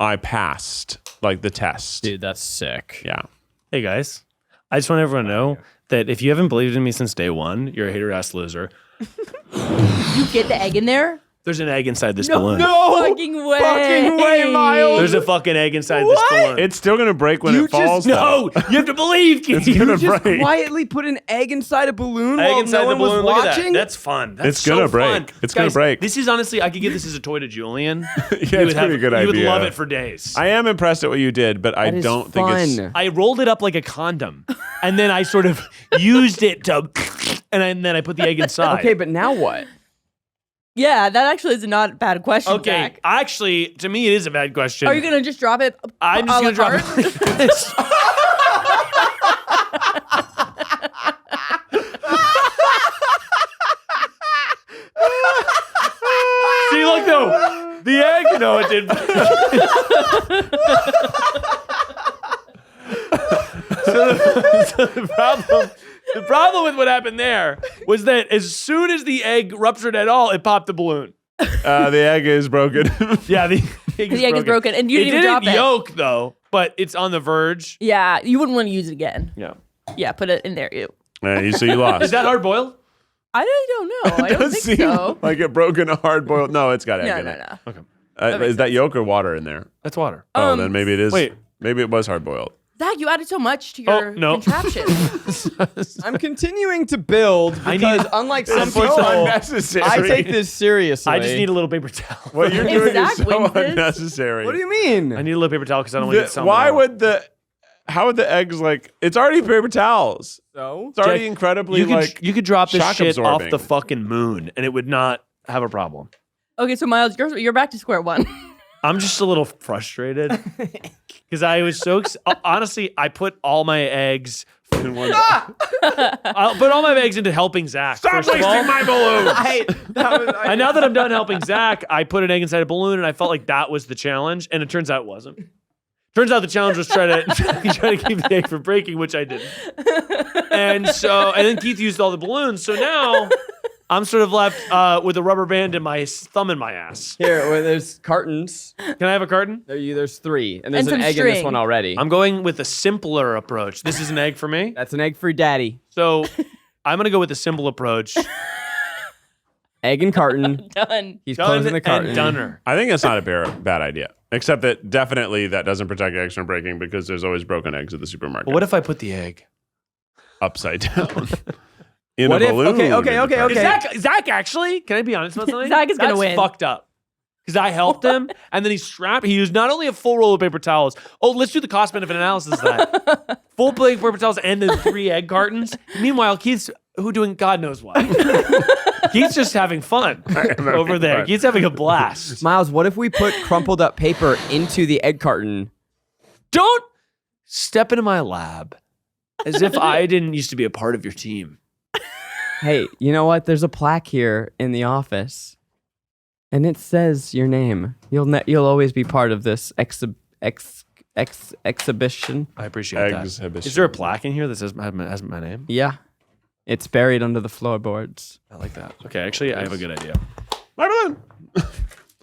I passed the test. Dude, that's sick. Yeah. Hey, guys. I just want everyone to know that if you haven't believed in me since day one, you're a hater-ass loser. You get the egg in there? There's an egg inside this balloon. Fucking way. Miles. There's a fucking egg inside this balloon. It's still gonna break when it falls. No, you have to believe, Keith. It's gonna Just break. quietly put an egg inside a balloon Egg while inside no the one was balloon. Look at watching. that. That's fun. That's It's gonna so fun. break. It's gonna Guys, break. This is honestly, I could give this as a toy to Julian. Yeah, it's a pretty good You would idea. love it for days. I am impressed at what you did, but I That is don't think it's. fun. I rolled it up like a condom, and then I sort of used it to, and then I put the egg inside. Okay, but now what? Yeah, that actually is not a bad question, Okay, Zach. actually, to me, it is a bad question. Are you going to just drop it? I'm just a la gonna drop carte? it like this. See, look though, the egg. No, it didn't. So the problem with what happened there was that as soon as the egg ruptured at all, it popped the balloon. The egg is broken. Yeah, the egg The egg is broken, and you It didn't even drop didn't it. yolk though, but it's on the verge. Yeah, you wouldn't want to use it again. Yeah. Yeah, put it in there. Ew. So you lost. Is that hard boiled? I really don't know. I don't Does think seem so. like a broken hard boiled. No, it's got egg No, in no, it. no. Okay. Is that yolk or water in there? That's water. Oh, then maybe it is. wait. Maybe it was hard boiled. Zach, you added so much to your no. contraption. I'm continuing to to because unlike some so people, unnecessary. I take this seriously. I just need a little paper towel. What you're If doing Zach is so wins this- unnecessary. What do you mean? I need a little paper towel because I don't want to get some. Why would the how would the eggs like? It's already paper towels. So It's already Jack, incredibly you could drop this shock shit absorbing. off the fucking moon and it would not have a problem. Okay, so Miles, you're back to square one. I'm just a little frustrated because I was so honestly, I put all my eggs. in one. I'll put all my eggs into helping Zach. Stop first of all. wasting my balloons. And now that I'm done helping Zach, I put an egg inside a balloon, and I felt like that was the challenge, and it turns out it wasn't. Turns out the challenge was try to keep the egg from breaking, which I didn't. And then Keith used all the balloons, so now I'm sort of left with a rubber band and my thumb in my ass. here, well, there's cartons. Can I have a carton? There's 3, and there's And an some egg in this string. one already. I'm going with a simpler approach. This is an egg for me. That's an egg for Daddy. So I'm going to go with the simple approach. Egg and carton. Done. He's Done closing the and carton. doneer. I think it's not a bad idea. Except that definitely that doesn't protect eggs from breaking because there's always broken eggs at the supermarket. But what if I put the egg? Upside down. In What a if- balloon. okay, in the okay, carton. Is Zach actually? Can I be honest about something? Zach is gonna That's win. fucked up. Because I helped him, and then he used not only a full roll of paper towels. Oh, let's do the cost benefit analysis of that. Full paper towels and then 3 egg cartons. Meanwhile, Keith's doing God knows what. Keith's just having fun over there. fun. Keith's having a blast. Miles, what if we put crumpled up paper into the egg carton? Don't step into my lab as if I didn't used to be a part of your team. Hey, you know what? There's a plaque here in the office, and it says your name. You'll always be part of this exhibition. I appreciate Eggs that. have Is there a plaque in here that says has my name? Yeah, it's buried under the floorboards. I like that. Okay, actually, I have a good idea. My balloon.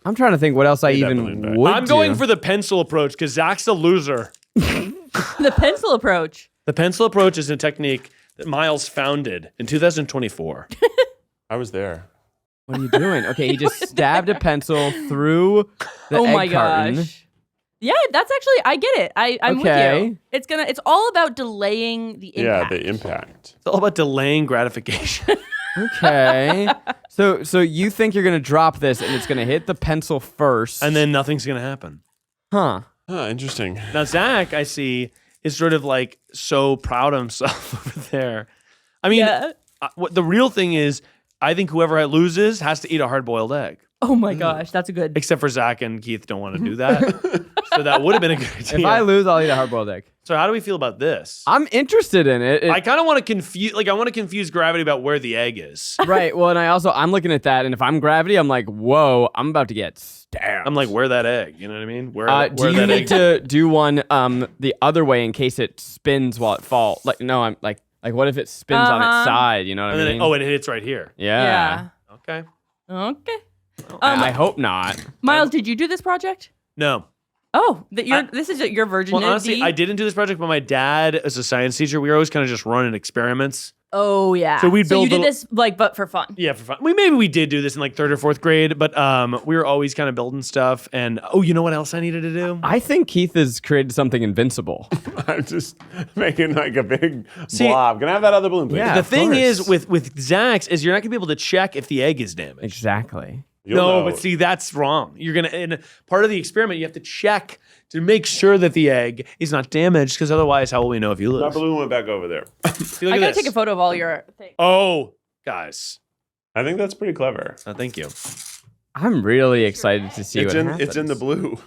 I'm trying to think what else I Take that even balloon back. would I'm going do. for the pencil approach because Zach's a loser. The pencil approach. The pencil approach is a technique that Miles founded in 2024. I was there. What are you doing? Okay, he just stabbed a pencil through the Oh egg my carton. gosh. Yeah, that's actually I get it. I'm Okay. with you. It's all about delaying the impact. Yeah, the impact. It's all about delaying gratification. Okay. So you think you're gonna drop this and it's gonna hit the pencil first, And then nothing's going to happen. huh? Huh, interesting. Now, Zach, I see, is sort of like so proud of himself over there. I mean, Yeah. what the real thing is, I think whoever loses has to eat a hard-boiled egg. Oh my gosh, that's a good. Except for Zach and Keith don't want to do that. So that would have been a good idea. If I lose, I'll eat a hard-boiled egg. So how do we feel about this? I'm interested in it. I kind of want to confuse gravity about where the egg is. Right. Well, and I'm looking at that, and if I'm gravity, I'm like, whoa, I'm about to get stabbed. I'm like, where that egg? You know what I mean? Where Do you that need egg? to do one the other way in case it spins while it falls? Like, no, I'm like what if it spins on its Uh-huh. side? You know what And I then mean? it hits right here. yeah. Okay. Okay. I hope not. Miles, did you do this project? No. Oh, this is your virginity. Well, honestly, I didn't do this project, but my dad, as a science teacher, we were always kind of just running experiments. Oh yeah. So we'd you build did little- this but for fun. Yeah, for fun. Maybe we did do this in like 3rd or 4th grade, but we were always kind of building stuff. And you know what else I needed to do? I think Keith has created something invincible. I'm just making like a big blob. Can I have that other balloon, please? Yeah. The of thing course. is with Zach's is you're not gonna be able to check if the egg is damaged. Exactly. You'll No, know. but see, that's wrong. You're gonna in part of the experiment, you have to check to make sure that the egg is not damaged, because otherwise, how will we know if you My lose? balloon went back over there. See, look I at gotta this. take a photo of all your things. Oh, guys, I think that's pretty clever. thank you. I'm really excited to see It's what in happens. it's in the blue.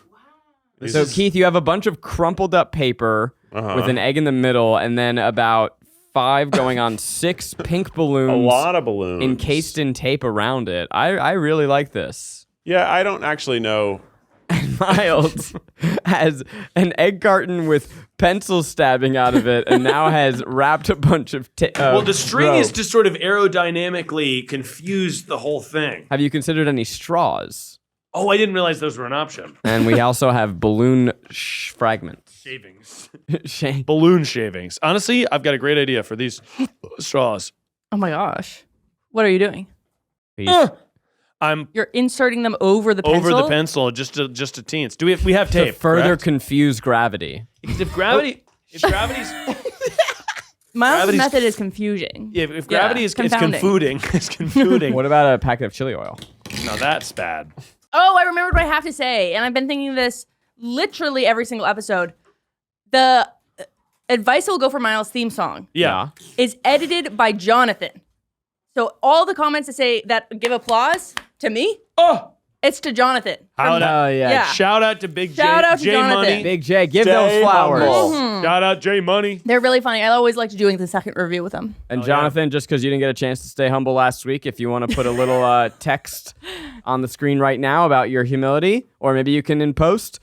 So Keith, you have a bunch of crumpled up paper Uh-huh. with an egg in the middle, and then about 5 going on 6 pink balloons a lot of balloons encased in tape around it. I really like this. Yeah, I don't actually know. Miles has an egg carton with pencil stabbing out of it, and now has wrapped a bunch of Well, the string is rope. to sort of aerodynamically confuse the whole thing. Have you considered any straws? Oh, I didn't realize those were an option. And we also have balloon fragments. Shavings. Shane. Balloon shavings. Honestly, I've got a great idea for these straws. Oh my gosh. What are you doing? I'm You're inserting them over the pencil? over the pencil just to teens. We have To tape? further correct? confuse gravity. Because if gravity's Miles' Gravity's- method is confusing. if gravity is confounding. confounding, it's confounding. What about a packet of chili oil? Now that's bad. Oh, I remembered what I have to say, and I've been thinking this literally every single episode. The Advice Will Go for Miles theme song Yeah. is edited by Jonathan. So all the comments that say that give applause to me, it's to Jonathan. yeah. Shout out to Big Shout J. out to J Jonathan. Money. Big J, give Jay those flowers. Humble. Shout out J Money. They're really funny. I always like doing the second review with them. And Jonathan, just because you didn't get a chance to stay humble last week, if you want to put a little text on the screen right now about your humility, or maybe you can in post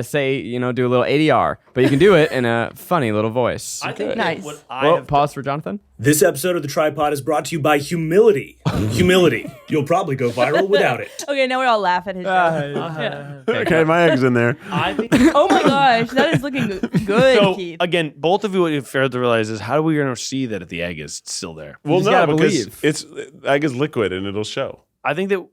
say, do a little ADR, but you can do it in a funny little voice. I think Nice. what I have Pause for Jonathan. This episode of The Tripod is brought to you by humility. Humility. You'll probably go viral without it. Okay, now we all laugh at his joke. Okay, my egg's in there. I think Oh my gosh, that is looking good, so Keith. again, both of you what you failed to realize is how are we going to see that if the egg is still there? Well, just no, gotta because believe. egg is liquid and it'll show. I think that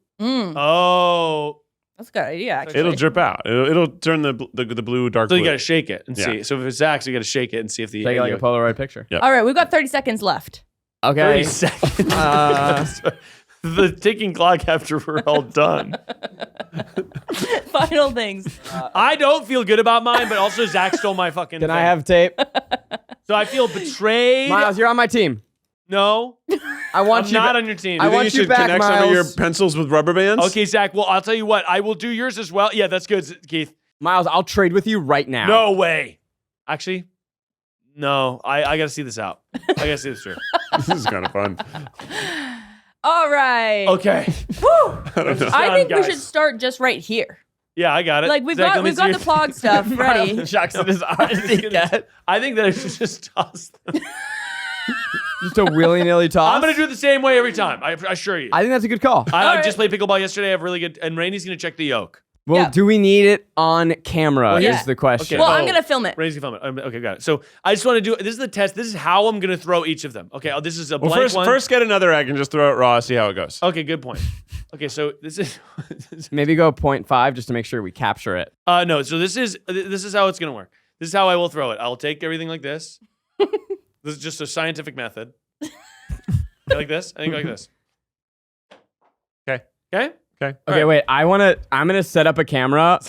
That's a good idea, actually. It'll drip out. It'll turn the blue dark so blue. you got to shake it and Yeah. see. So if it's Zach's, you got to shake it and see if the Take egg like a Polaroid picture. Yeah. All right, we've got 30 seconds left. Okay. 30 seconds. The ticking clock after we're all done. Final things. I don't feel good about mine, but also Zach stole my fucking Can thing. I have tape? So I feel betrayed. Miles, you're on my team. No, I want I'm you. not on your team. I You think want you you should back, connect some of your Miles. pencils with rubber bands? Okay, Zach. Well, I'll tell you what. I will do yours as well. Yeah, that's good, Keith. Miles, I'll trade with you right now. No way. Actually, no. I got to see this out. I got to see this through. This is kind of fun. All right. Okay. I think we guys. should start just right here. Yeah, I got it. Like we've Zach, got let me we've see got your- the plug stuff ready. Shucks in his eyes. I think that I should just toss them. Just a willy-nilly toss. I'm gonna do it the same way every time. I assure you. I think that's a good call. I right. just played pickleball yesterday. I have really good, and Rainie's gonna check the yolk. Well, Yeah. do we need it on camera? yeah. Is the question. Okay. Well, Oh. I'm gonna film it. Rainie's gonna film it. Okay, got it. So I just want to do. This is the test. This is how I'm gonna throw each of them. Okay. Oh, this is a Well, blank first, one. first get another egg and just throw it raw. See how it goes. Okay, good point. Okay, so this is. Maybe go 0.5 just to make sure we capture it. No. So this is how it's gonna work. This is how I will throw it. I'll take everything like this. This is just a scientific method. Like this. I think like this. Okay. Okay. Okay. Okay, right. wait. I'm gonna set up a camera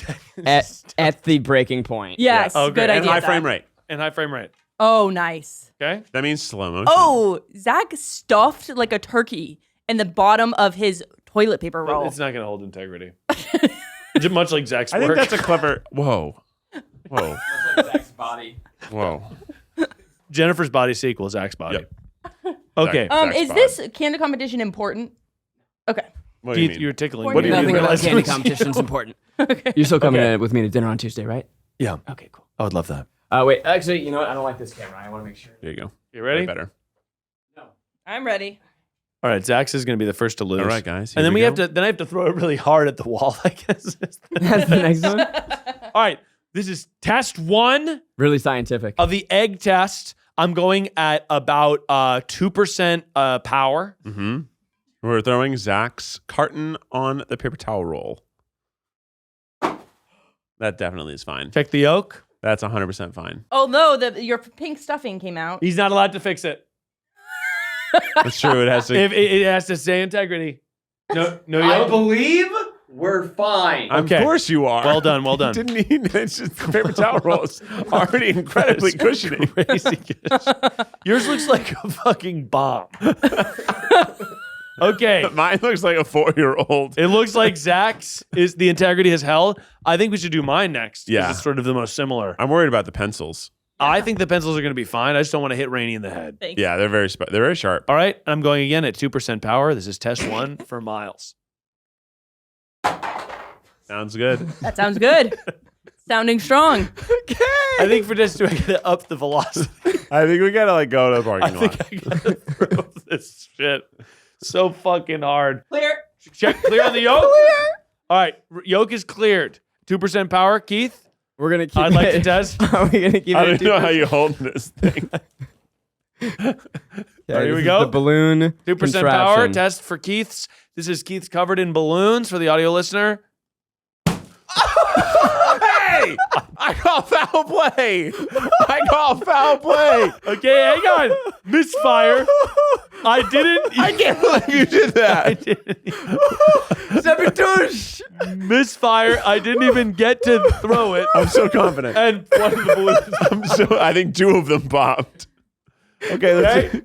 at the breaking point. Yes, Oh, good great. idea. And high Zach. frame rate. And high frame rate. Oh, nice. Okay. That means slow motion. Oh, Zach stuffed like a turkey in the bottom of his toilet paper roll. It's not gonna hold integrity. Much like Zach's I think work. that's a clever. Whoa. Whoa. Zach's body. Whoa. Jennifer's body sequel, Zach's body. Yep. Okay. Zach's Is body. this candy competition important? Okay. What do you Keith, mean? you're tickling. What do you me. mean? Nothing about Realize candy it was competition's important. Okay. You're still coming Okay. with me to dinner on Tuesday, right? Yeah. Okay, cool. I would love that. Wait, actually, you know what? I don't like this camera. I want to make sure. There you go. You ready? Way better. I'm ready. All right. Zach's is going to be the first to lose. All right, guys. And then here we have go. to. Then I have to throw it really hard at the wall. I guess. That's the next one. All right. This is test 1 Really scientific. of the egg test. I'm going at about 2% power. Mm-hmm. We're throwing Zach's carton on the paper towel roll. That definitely is fine. Check the yolk. That's 100% fine. Although your pink stuffing came out. He's not allowed to fix it. That's true. It has to. It has to stay integrity. No I yolk. believe we're fine. Okay. Of course you are. Well done. Well done. Didn't need. It's just the paper towel roll is already incredibly cushiony. Crazy good. Yours looks like a fucking bomb. Okay. Mine looks like a 4-year-old. It looks like Zach's is the integrity has held. I think we should do mine next. 'Cause Yeah. It's sort of the most similar. I'm worried about the pencils. I think the pencils are going to be fine. I just don't want to hit Rainie in the head. Thanks. Yeah, they're very sharp. All right. I'm going again at 2% power. This is test 1 for Miles. Sounds good. That sounds good. Sounding strong. I think for test 2, I got to up the velocity. I think we gotta go to the I parking lot. think I got to throw this shit so fucking hard. Clear. Check clear on the yolk. All right. Yolk is cleared. 2% power. Keith, We're gonna keep I'd like to test. Are we gonna keep I it? don't know how you hold this thing. Here we go. The balloon. 2% power. Test for Keith's. This is Keith's covered in balloons for the audio listener. Hey! I call foul play. I call foul play. Okay, hang on. Misfire. I didn't. I can't believe you did that. I didn't. Except Misfire. I didn't even get to throw it. I'm so confident. And one of the balloons. I think 2 of them popped. Okay, let's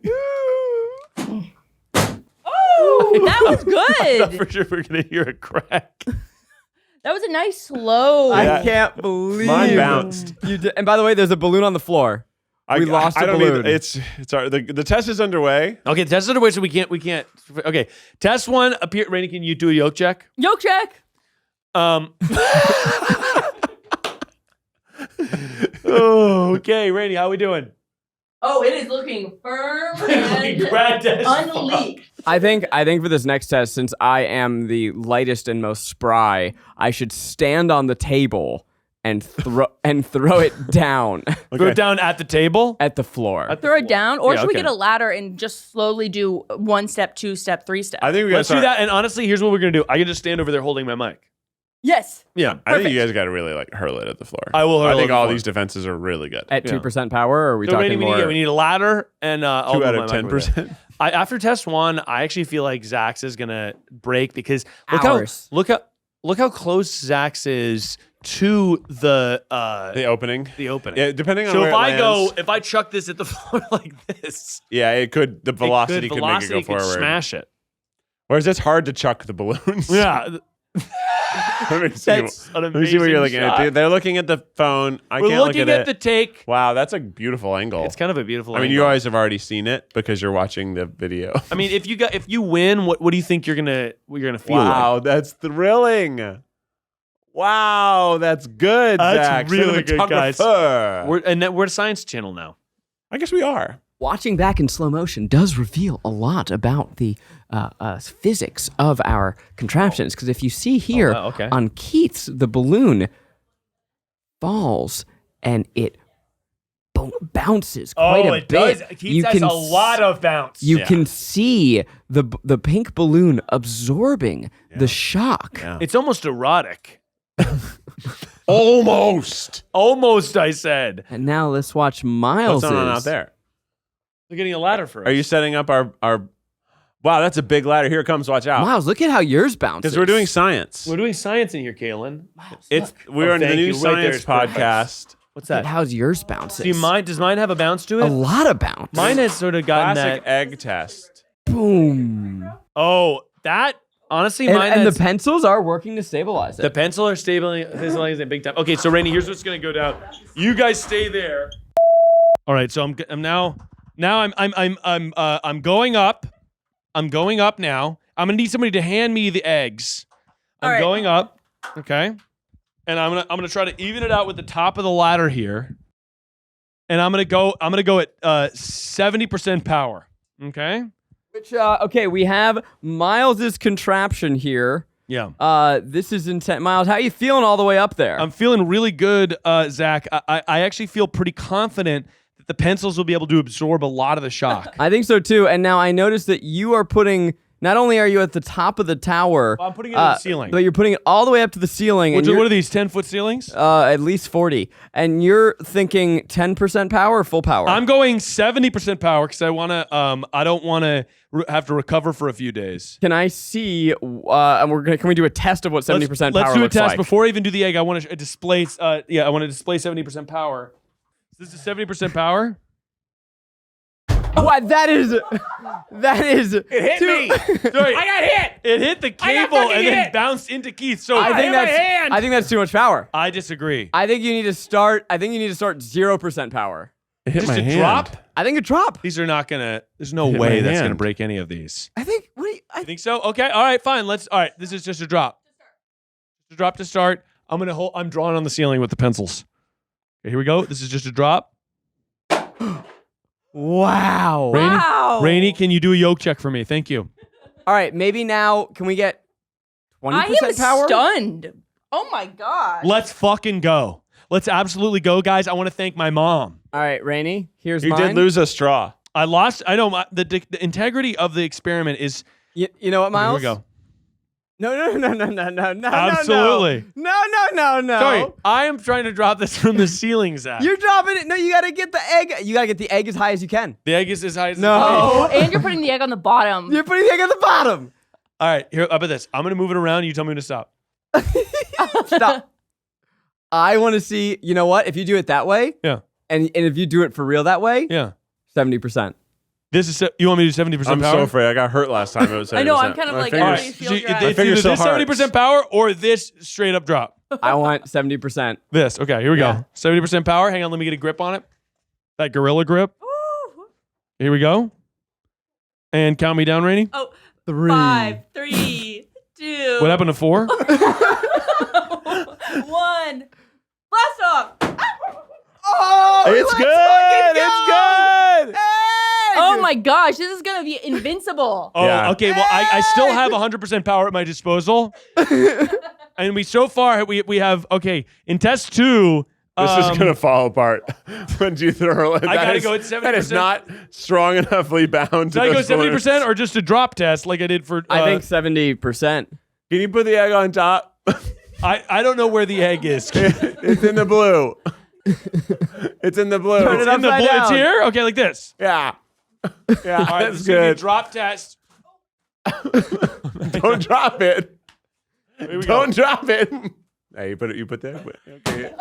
Oh, that was thought good. for sure we're gonna hear a crack. That was a nice slow. Yeah. I can't believe Mine bounced. You did, and by the way, there's a balloon on the floor. We lost a don't balloon. The test is underway. Okay, test is underway, so we can't. Okay, test 1. Up here, Rainie, can you do a yoke check? Yoke check. Oh, okay, Rainie, how we doing? Oh, it is looking firm and Grabbed as unleaked. I think for this next test, since I am the lightest and most spry, I should stand on the table and throw it down Throw it down at the table. at the floor. Throw it down, or Yeah, should we okay. get a ladder and just slowly do 1 step, 2 step, 3 step? I think we got to Let's do start. that. And honestly, here's what we're gonna do. I can just stand over there holding my mic. Yes. Yeah, I think you guys got to really hurl it at the floor. I will hurl I it think at the all floor. these defenses are really good. At 2% power, or are we So talking Rainie, more? we need a ladder and 2 I'll out move of my mic over there. 10%. After test 1, I actually feel like Zax is gonna break because Hours. look how close Zax is to the The opening. opening. Yeah, depending on So where if it I lands, if I chuck this at the floor like this, yeah, it could. The velocity could make it go could forward. smash it. Whereas it's hard to chuck the balloons. Yeah, Let me see. that's an Let me see what you're looking amazing at, shot. dude. They're looking at the phone. I We're can't look looking at at the it. take. Wow, that's a beautiful angle. It's kind of a beautiful. I mean, angle. you guys have already seen it because you're watching the video. I mean, if you win, what do you think you're gonna feel Wow, like? that's thrilling. Wow, that's good, That's Zach. really good, guys. Cinematographer. We're a science channel now. I guess we are. Watching back in slow motion does reveal a lot about the physics of our contraptions. Because if you see here wow, okay. on Keith's, the balloon falls and it bounces quite a bit. You can of bounce. You can see the pink balloon absorbing the shock. Yeah. It's almost erotic. Almost. Almost, I said. And now let's watch Miles. What's going on out there? We're getting a ladder for us. Are you setting up our? Wow, that's a big ladder. Here it comes. Watch out. Miles, look at how yours bounces. Because we're doing science. We're doing science in here, Kaylin. We're in the thank new you. Right science there is podcast. What's Look at that? how's yours bounces. Does mine have a bounce to a it? lot of bounce. Mine has sort of gotten Classic that. egg test. Boom. Oh, that honestly, And, mine and has, the pencils are working to stabilize it. the pencil are stabilizing big time. Okay, so Rainie, here's what's gonna go down. You guys stay there. All right, so I'm now I'm going up. I'm going up now. I'm gonna need somebody to hand me the eggs. I'm All right. going up. Okay. And I'm gonna try to even it out with the top of the ladder here. And I'm gonna go at 70% power. Okay? Which, okay, we have Miles's contraption here. Yeah. This is intense. Miles, how are you feeling all the way up there? I'm feeling really good, Zach. I actually feel pretty confident that the pencils will be able to absorb a lot of the shock. I think so too. And now I noticed that you are putting. Not only are you at the top of the tower, Well, I'm putting it in the ceiling. but you're putting it all the way up to the ceiling. What And you're, are these 10-foot ceilings? at least 40. And you're thinking 10% power or full power? I'm going 70% power because I want to. I don't want to have to recover for a few days. Can I see? And can we do a test of what 70% Let's power do a looks test like? before I even do the egg. I want to display. I want to display 70% power. This is 70% power. What? That is. It hit me. Sorry. I got hit. It hit the cable and then bounced into Keith. So I think that's too much power. I disagree. I think you need to start 0% power. It hit Just my a hand. drop. I think a drop. These are not gonna. There's no Hit way my that's gonna hand. break any of these. I think. What do you? You think so? Okay. All right. Fine. All right. This is just a drop. Just a drop to start. I'm drawing on the ceiling with the pencils. Okay, here we go. This is just a drop. Wow. Rainie, Wow. Rainie, can you do a yoke check for me? Thank you. All right. Maybe now. Can we get 20% I am power? stunned. Oh my god. Let's fucking go. Let's absolutely go, guys. I want to thank my mom. All right, Rainie. Here's You mine. did lose a straw. I lost. I know the integrity of the experiment is. You know what, Miles? Here we go. No. Absolutely. No. Sorry, I am trying to drop this from the ceiling, Zach. You're dropping it. No, you gotta get the egg. You gotta get the egg as high as you can. The egg is as high as No. Oh, and you're putting the egg on the bottom. You're putting the egg at the bottom. All right, here. How about this? I'm gonna move it around. You tell me when to stop. Stop. I want to see, you know what? If you do it that way, Yeah. and if you do it for real that way, Yeah. 70%. This is you want me to do 70% I'm power? so afraid. I got hurt last time. It was 70%. I know, I'm kind of My like, fingers- how All do you right. feel So your it's ass? either fingers this so hard. 70% power or this straight up drop. I want 70%. This. Okay, here we Yeah. go. 70% power. Hang on, let me get a grip on it. That gorilla grip. Ooh. Here we go. And count me down, Rainie. Oh, 3. 5, 3, 2. What happened to 4? 1. Blast off. Oh, It's good. It's good. Oh my gosh, this is gonna be invincible. Oh, Yeah. okay. Well, I still have 100% power at my disposal. And we have, okay, in test 2. This is gonna fall apart when you throw it. I gotta That go is- at 70%. That is not strong enoughly bound. Did I go 70% or just a drop test like I did for? I think 70%. Can you put the egg on top? I don't know where the egg is. It's in the blue. It's in the blue. Turn it In the upside blue, it's down. here. Okay, like this. Yeah. Yeah, All right, that's this is gonna be a good. drop test. Don't drop it. Here we go. Don't drop it. Hey, you put that. Okay.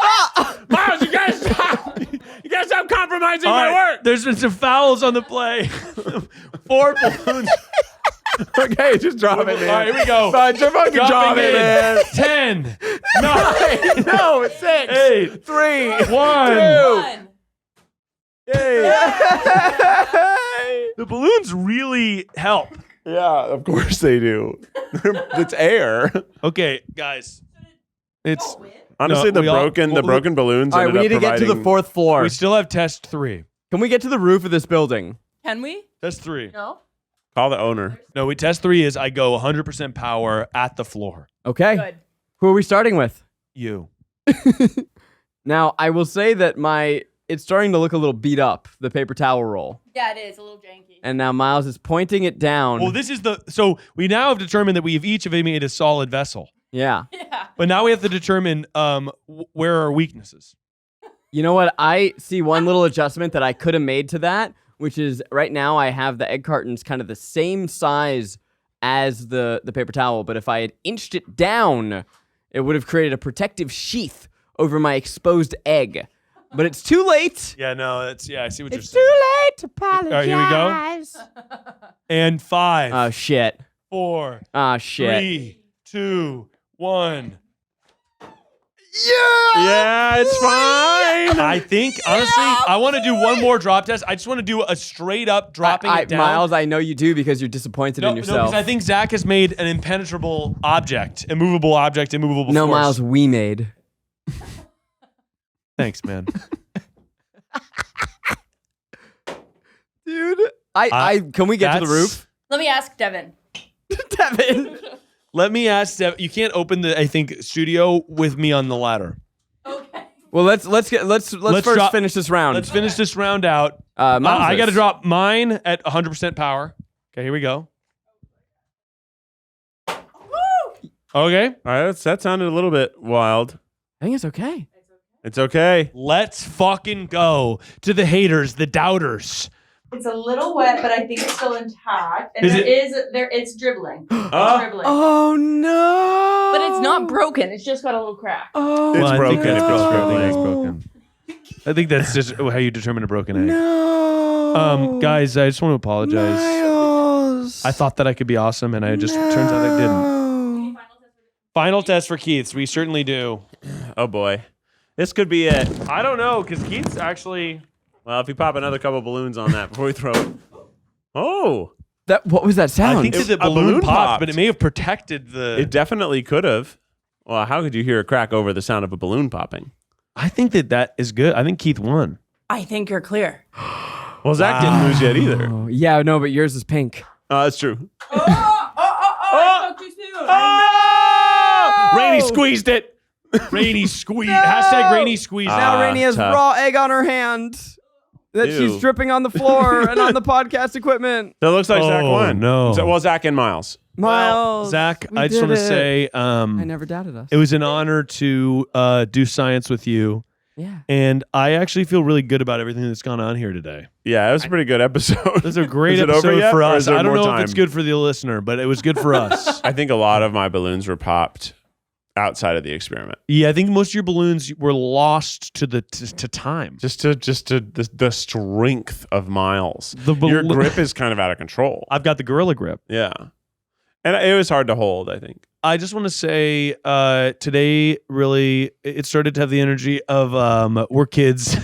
Miles, you gotta stop. You gotta stop compromising All my right, work. there's been some fouls on the play. 4 balloons. Okay, just drop it, man. All right, here we go. Fine, just fucking drop Dropping it, in. man. 10, 9, No, it's 6, 8, 3, 1. 2. 1. The balloons really help. Yeah, of course they do. It's air. Okay, guys. It's Honestly, No, we all- the broken balloons. All right, we ended need up to get to the providing- 4th floor. we still have test 3. Can we get to the roof of this building? Can we? Test 3. No. Call the owner. No, test 3 is I go 100% power at the floor. Okay. Good. Who are we starting with? You. Now, I will say that it's starting to look a little beat up, the paper towel roll. Yeah, it is a little janky. And now Miles is pointing it down. Well, this is so we now have determined that we've each made a solid vessel. Yeah. Yeah. But now we have to determine where are our weaknesses. You know what? I see one little adjustment that I could have made to that, which is right now I have the egg cartons kind of the same size as the paper towel, but if I had inched it down, it would have created a protective sheath over my exposed egg. But it's too late. Yeah, no, I see what you're It's saying. too late to apologize. All right, here we go. And 5, Oh, shit. 4, Oh, shit. 3, 2, 1. Yeah, it's fine. I think honestly, I want to do one more drop test. I just want to do a straight up dropping it down. Miles, I know you do because you're disappointed in yourself. because I think Zach has made an impenetrable object, immovable force. Miles, we made. Thanks, man. Dude. Can we get to the That's- roof? Let me ask Devin. Devin. Let me ask Steph. You can't open the studio with me on the ladder. Okay. Well, let's first drop- finish this round. Let's finish this round out. Miles I got to is. drop mine at 100% power. Okay, here we go. Okay, All right, that sounded a little bit wild. I think it's okay. It's okay. let's fucking go to the haters, the doubters. It's a little wet, but I think it's still intact. And Is it's dribbling. It's dribbling. Oh no! But it's not broken. It's just got a little crack. Oh, It's I think broken. that's It's broken. I think broken. that's broken. I think that's just how you determine a broken egg. no! Guys, I just want to apologize. Miles. I thought that I could be awesome, and turns out I didn't. Final test for Keith's. We certainly do. Oh boy, this could be it. I don't know, because Keith's actually. Well, if you pop another couple balloons on that before we throw it. Oh, What was that sound? I think that the A balloon balloon popped, popped. but it may have protected the. it definitely could have. Well, how could you hear a crack over the sound of a balloon popping? I think that is good. I think Keith won. I think you're clear. Well, Zach didn't lose yet either. Oh, yeah, no, but yours is pink. That's true. I spoke too soon. Rainie squeezed it. Rainie squeeze. Hashtag Rainie squeeze. Now Rainie has tough. raw egg on her hand that Ew. she's dripping on the floor and on the podcast equipment. So it looks like Zach Oh, won. no. Well, Zach and Miles. Miles, Zach, we I just want to did it. say I never doubted us. it was an honor to do science with you. Yeah. And I actually feel really good about everything that's gone on here today. Yeah, it was a pretty good episode. It's a great Is it over episode yet, for or us. is there I don't more know time? if it's good for the listener, but it was good for us. I think a lot of my balloons were popped outside of the experiment. Yeah, I think most of your balloons were lost to the to time. Just to the strength of Miles. The Your grip is kind of out of control. I've got the gorilla grip. Yeah. And it was hard to hold, I think. I just want to say today really it started to have the energy of we're kids.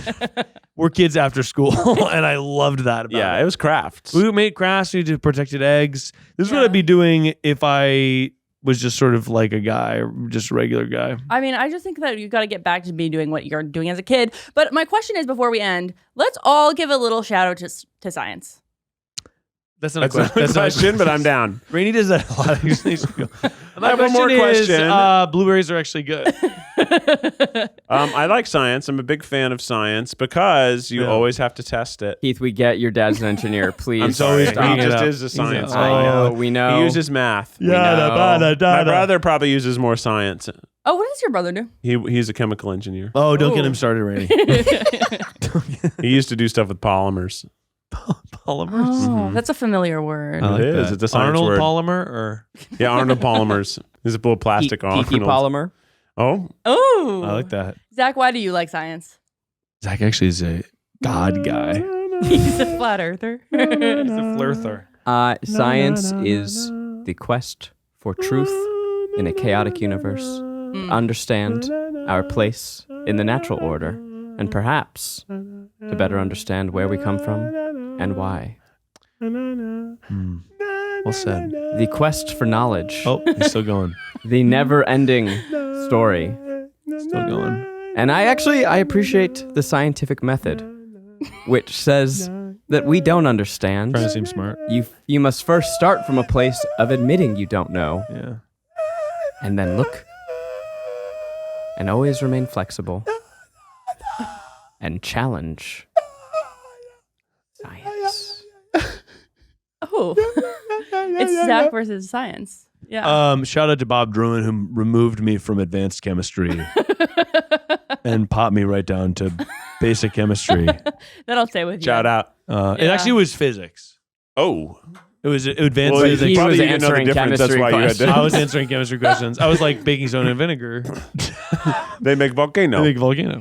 We're kids after school. And I loved that about Yeah, it was crafts. We made crafts, we did protected eggs. This is what I'd be doing if I was just sort of like a guy, just a regular guy. I mean, I just think that you got to get back to be doing what you're doing as a kid. But my question is, before we end, let's all give a little shout out to science. That's not That's not a question, but I'm down. Rainie does that a lot. I have one more question. Blueberries are actually good. I like science. I'm a big fan of science because you always have to test it. Keith, we get your dad's an engineer. Please. I'm sorry. stop. He just is a science He's guy. I know. We know. He uses math. We know. My brother probably uses more science. Oh, what does your brother do? He's a chemical engineer. Oh, don't get him started, Rainie. He used to do stuff with polymers. Polymers? Oh, that's a familiar word. I like It is. that. It's a science Arnold word. Polymer or Yeah, Arnold polymers. There's a little plastic Peaky Arnold. polymer. Oh, Oh, I like that. Zach, why do you like science? Zach actually is a God guy. He's a flat earther. He's a flirter. Science is the quest for truth in a chaotic universe. Understand our place in the natural order, and perhaps to better understand where we come from and why. Well said. The quest for knowledge. Oh, he's still going. The never-ending story. Still going. And I appreciate the scientific method, which says that we don't understand. Trying to seem smart. You must first start from a place of admitting you don't know, Yeah. and then look, and always remain flexible, and challenge science. Oh, it's Zach versus science. Yeah. Shout out to Bob Druin, who removed me from advanced chemistry and popped me right down to basic chemistry. That'll stay with you. shout out. It actually was physics. Oh, It was advanced well, physics. He probably was you didn't know the answering difference. That's chemistry why you had questions. to. I was answering chemistry questions. I was like baking soda and vinegar. They make volcano. Big volcano.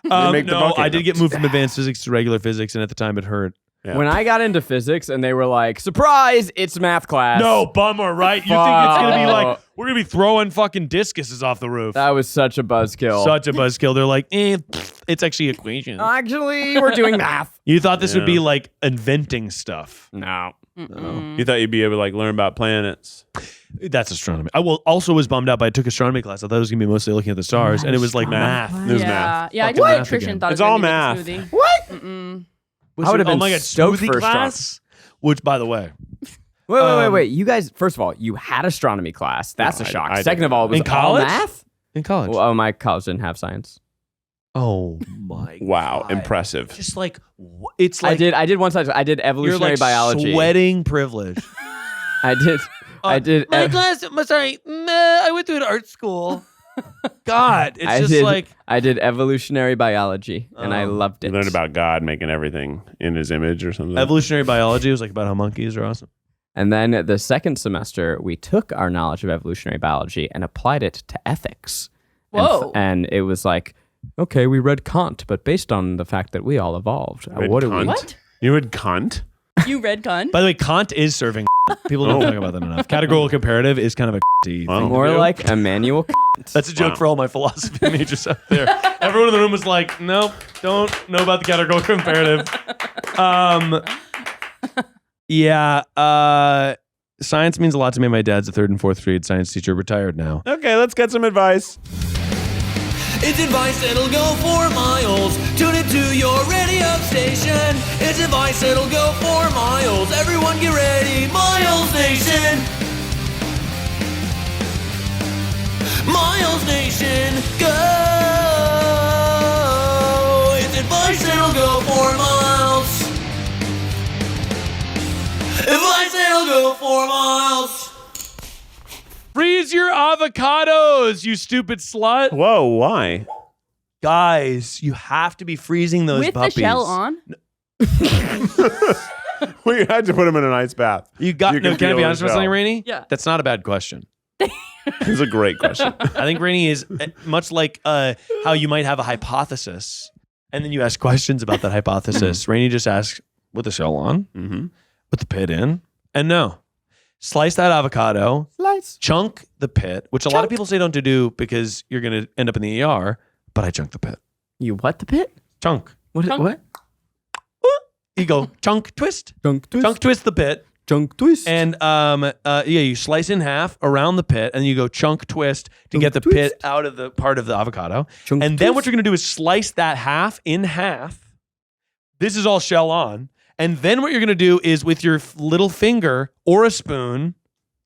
make the No, volcano. I did get moved from advanced physics to regular physics, and at the time it hurt. Yeah. When I got into physics and they were like, surprise, it's math class. No, bummer, right? You think it's gonna be like we're gonna be throwing fucking discuses off the roof? That was such a buzzkill. Such a buzzkill. They're like, it's actually equations. Actually, we're doing math. You thought this would be like inventing stuff. No. You thought you'd be able to like learn about planets. That's astronomy. I also was bummed out, but I took astronomy class. I thought it was gonna be mostly looking at the stars, and it was like math. It was math. Yeah, I Fucking did math nutrition. again. Thought It's it was all gonna be math. smoothie. What? I would have Oh been my god, stoked smoothie for class. Which, by the way, Wait. You guys, first of all, you had astronomy class. That's No, a shock. I Second didn't. of all, it was In all college? math? in college. Well, my college didn't have science. Oh my! Wow, God. impressive. Just like it's like I did one science. I did you're evolutionary like biology. sweating privilege. I did. class. Sorry, I went to an art school. God, it's I did evolutionary biology, and I loved it. You learned about God making everything in His image or something. evolutionary biology. Was like about how monkeys are awesome. And then the second semester, we took our knowledge of evolutionary biology and applied it to ethics. Whoa. And it was like, okay, we read Kant, but based on the fact that we all evolved, Read what do Kant? we? What? You would cunt? You read Kant? By the way, Kant is serving. People don't talk about that enough. Categorical comparative is kind of a thing. Wow. More to do. like Immanuel Kant. That's a joke Wow. for all my philosophy majors out there. Everyone in the room was like, nope, don't know about the categorical comparative. Science means a lot to me. My dad's a 3rd and 4th grade science teacher, retired now. Okay, let's get some advice. It's advice that'll go for miles. Tune it to your radio station. It's advice that'll go for miles. Everyone get ready, Miles Nation. Miles Nation, go. It's advice that'll go for miles. Advice that'll go for miles. Freeze your avocados, you stupid slut. Whoa, why? Guys, you have to be freezing those With puppies. the shell on. We had to put him in an ice bath. You got You no. can Can I feel be the honest with shell. something, Rainie? Yeah. That's not a bad question. It's a great question. I think Rainie is much like how you might have a hypothesis, and then you ask questions about that hypothesis. Rainie just asks, with the shell on, Mm-hmm. with the pit in, and no. Slice that avocado, chunk the pit, which a lot of people say don't do because you're going to end up in the ER, but I chunk the pit. You what the pit? Chunk. What? Chunk. What? You go chunk, twist. Chunk twist. Chunk, twist the pit. Chunk twist. And you slice in half around the pit, and you go chunk twist to get the twist. pit out of the part of the avocado. Chunk And then what twist. you're going to do is slice that half in half. This is all shell on. And then what you're going to do is with your little finger or a spoon,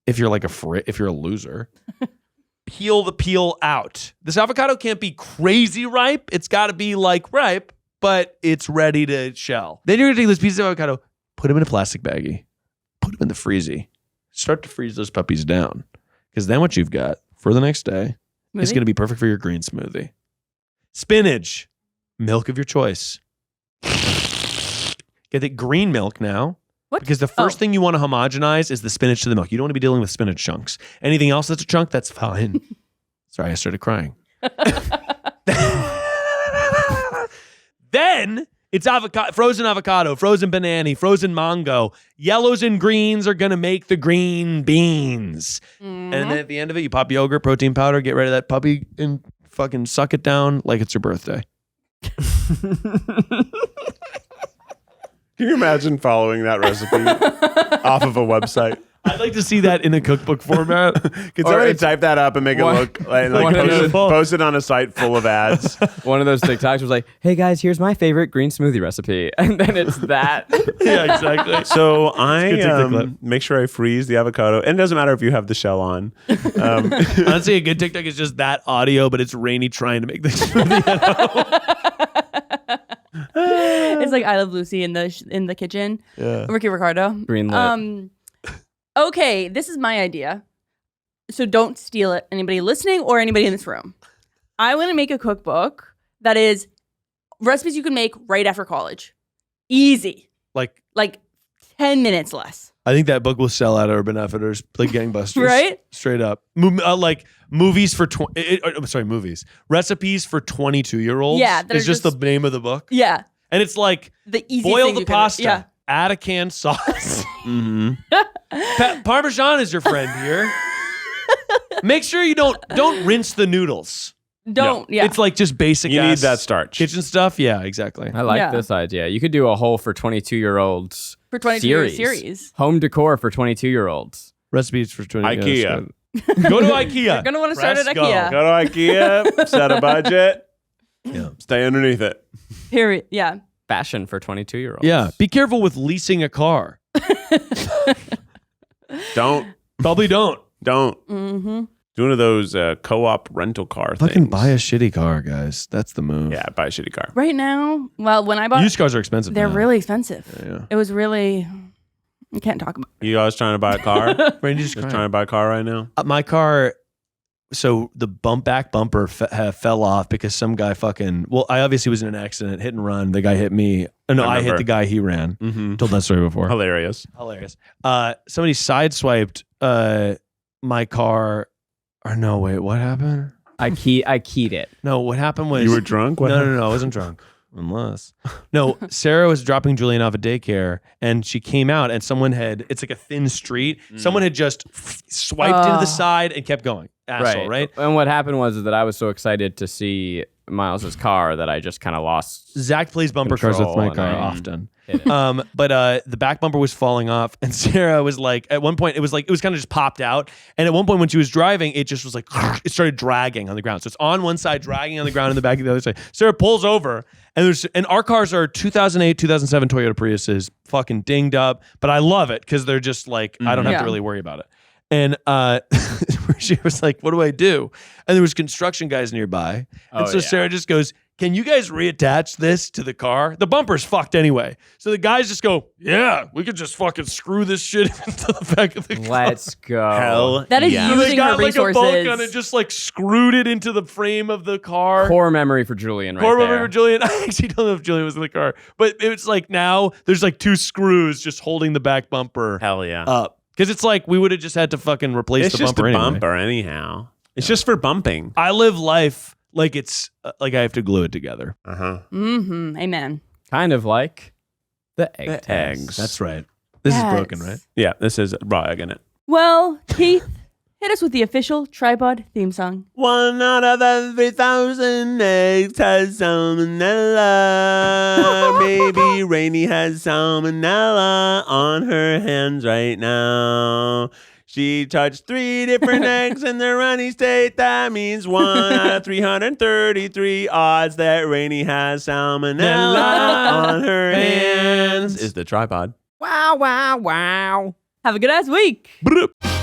if you're like if you're a loser, peel the peel out. This avocado can't be crazy ripe. It's got to be like ripe, but it's ready to shell. Then you're going to take this piece of avocado, put them in a plastic baggie, put them in the freezy, start to freeze those puppies down. Because then what you've got for the next day is Smoothie? going to be perfect for your green smoothie. Spinach, milk of your choice. Get the green milk now. What? Because the first thing you want to homogenize is the spinach to the milk. You don't want to be dealing with spinach chunks. Anything else that's a chunk, that's fine. Sorry, I started crying. Then it's avocado, frozen banana, frozen mango. Yellows and greens are going to make the green beans. And then at the end of it, you pop yogurt, protein powder, get rid of that puppy and fucking suck it down like it's your birthday. Can you imagine following that recipe off of a website? I'd like to see that in a cookbook format. Could somebody type that up and make it one- look like one of those- post it on a site full of ads? One of those TikToks was like, "Hey guys, here's my favorite green smoothie recipe," and then it's that. Yeah, exactly. So I good TikTok clip. make sure I freeze the avocado, and it doesn't matter if you have the shell on. Honestly, a good TikTok is just that audio, but it's Rainie trying to make the smoothie. It's like I Love Lucy in the kitchen. Yeah. Ricky Ricardo. Greenlit. Okay, this is my idea. So don't steal it, anybody listening or anybody in this room. I want to make a cookbook that is recipes you can make right after college. Easy. Like, Like 10 minutes less. I think that book will sell out Urban Outfitters like gangbusters. Right? Straight up. Like movies for movies. Recipes for 22-year-olds. Yeah, that is are just the just- name of the book. Yeah. And it's like The easy boil thing the you can- pasta, Yeah. add a canned sauce. Mm-hmm. Parmesan is your friend here. Make sure you don't rinse the noodles. Don't. Yeah. It's like just basic. You need ass that starch. kitchen stuff. Yeah, exactly. I like Yeah. this idea. You could do a whole for 22-year-olds For 22 series. Home decor for 22-year-olds. Recipes for 20. IKEA. Go to IKEA. You're going to want to start at Press go. IKEA. Go to IKEA, set a budget, stay underneath it. Period. Yeah. Fashion for 22-year-olds. Yeah. Be careful with leasing a car. Don't. Probably don't. Mm-hmm. Do one of those co-op rental car Fucking things. buy a shitty car, guys. That's the move. Yeah, buy a shitty car. Right now, well, when I bought, Used cars are expensive. they're now. really expensive. Yeah. It was really, I can't talk about You guys trying to buy a car? Randy's Just trying to buy a car right now? My car. So the back bumper fell off because some guy I obviously was in an accident, hit and run. The guy hit me. No, I hit remember. the guy. He ran. Mm-hmm. Told that story before. Hilarious. Hilarious. Somebody sideswiped my car. Or no, wait, what happened? I keyed it. No, what happened was You were drunk? What No, happened? I wasn't drunk. Unless. No, Sarah was dropping Julian off at daycare and she came out and it's like a thin street. Someone had just swiped into the side and kept going. Asshole, right? And what happened was that I was so excited to see Miles's car that I just kind of lost. Zach plays bumper cars with my Control, car and I often. hit it. But the back bumper was falling off, and Sarah was like, at one point, it was kind of just popped out, and at one point when she was driving, it just was like, it started dragging on the ground. So it's on one side, dragging on the ground, and the back of the other side. Sarah pulls over, and our cars are 2008, 2007 Toyota Priuses, fucking dinged up, but I love it because they're just like, I don't have to Yeah. really worry about it. And she was like, what do I do? And there was construction guys nearby. And so yeah. Sarah just goes, can you guys reattach this to the car? The bumper's fucked anyway. So the guys just go, yeah, we could just fucking screw this shit into the back of the car. Let's go. Hell That is yeah. So they using got her like a bolt resources. gun and just like screwed it into the frame of the car. Core memory for Julian right Poor there. remember Julian. I actually don't know if Julian was in the car, but it's like now there's like 2 screws just holding the back bumper Hell yeah. up. Because it's like we would have just had to fucking replace It's the just bumper a anyway. bumper anyhow. It's just for bumping. I live life like it's like I have to glue it together. Uh-huh. Mm-hmm. Amen. Kind of like the egg The test. eggs. That's right. This is Yes. broken, right? Yeah, this is raw egg in it. Well, Keith, hit us with the official tripod theme song. 1 out of every 1,000 eggs has salmonella. Maybe Rainie has salmonella on her hands right now. She touched 3 different eggs in the runny state. That means 1 out of 333 odds that Rainie has salmonella on her hands. Is the tripod. Wow, wow, wow. Have a good ass week. Brrp.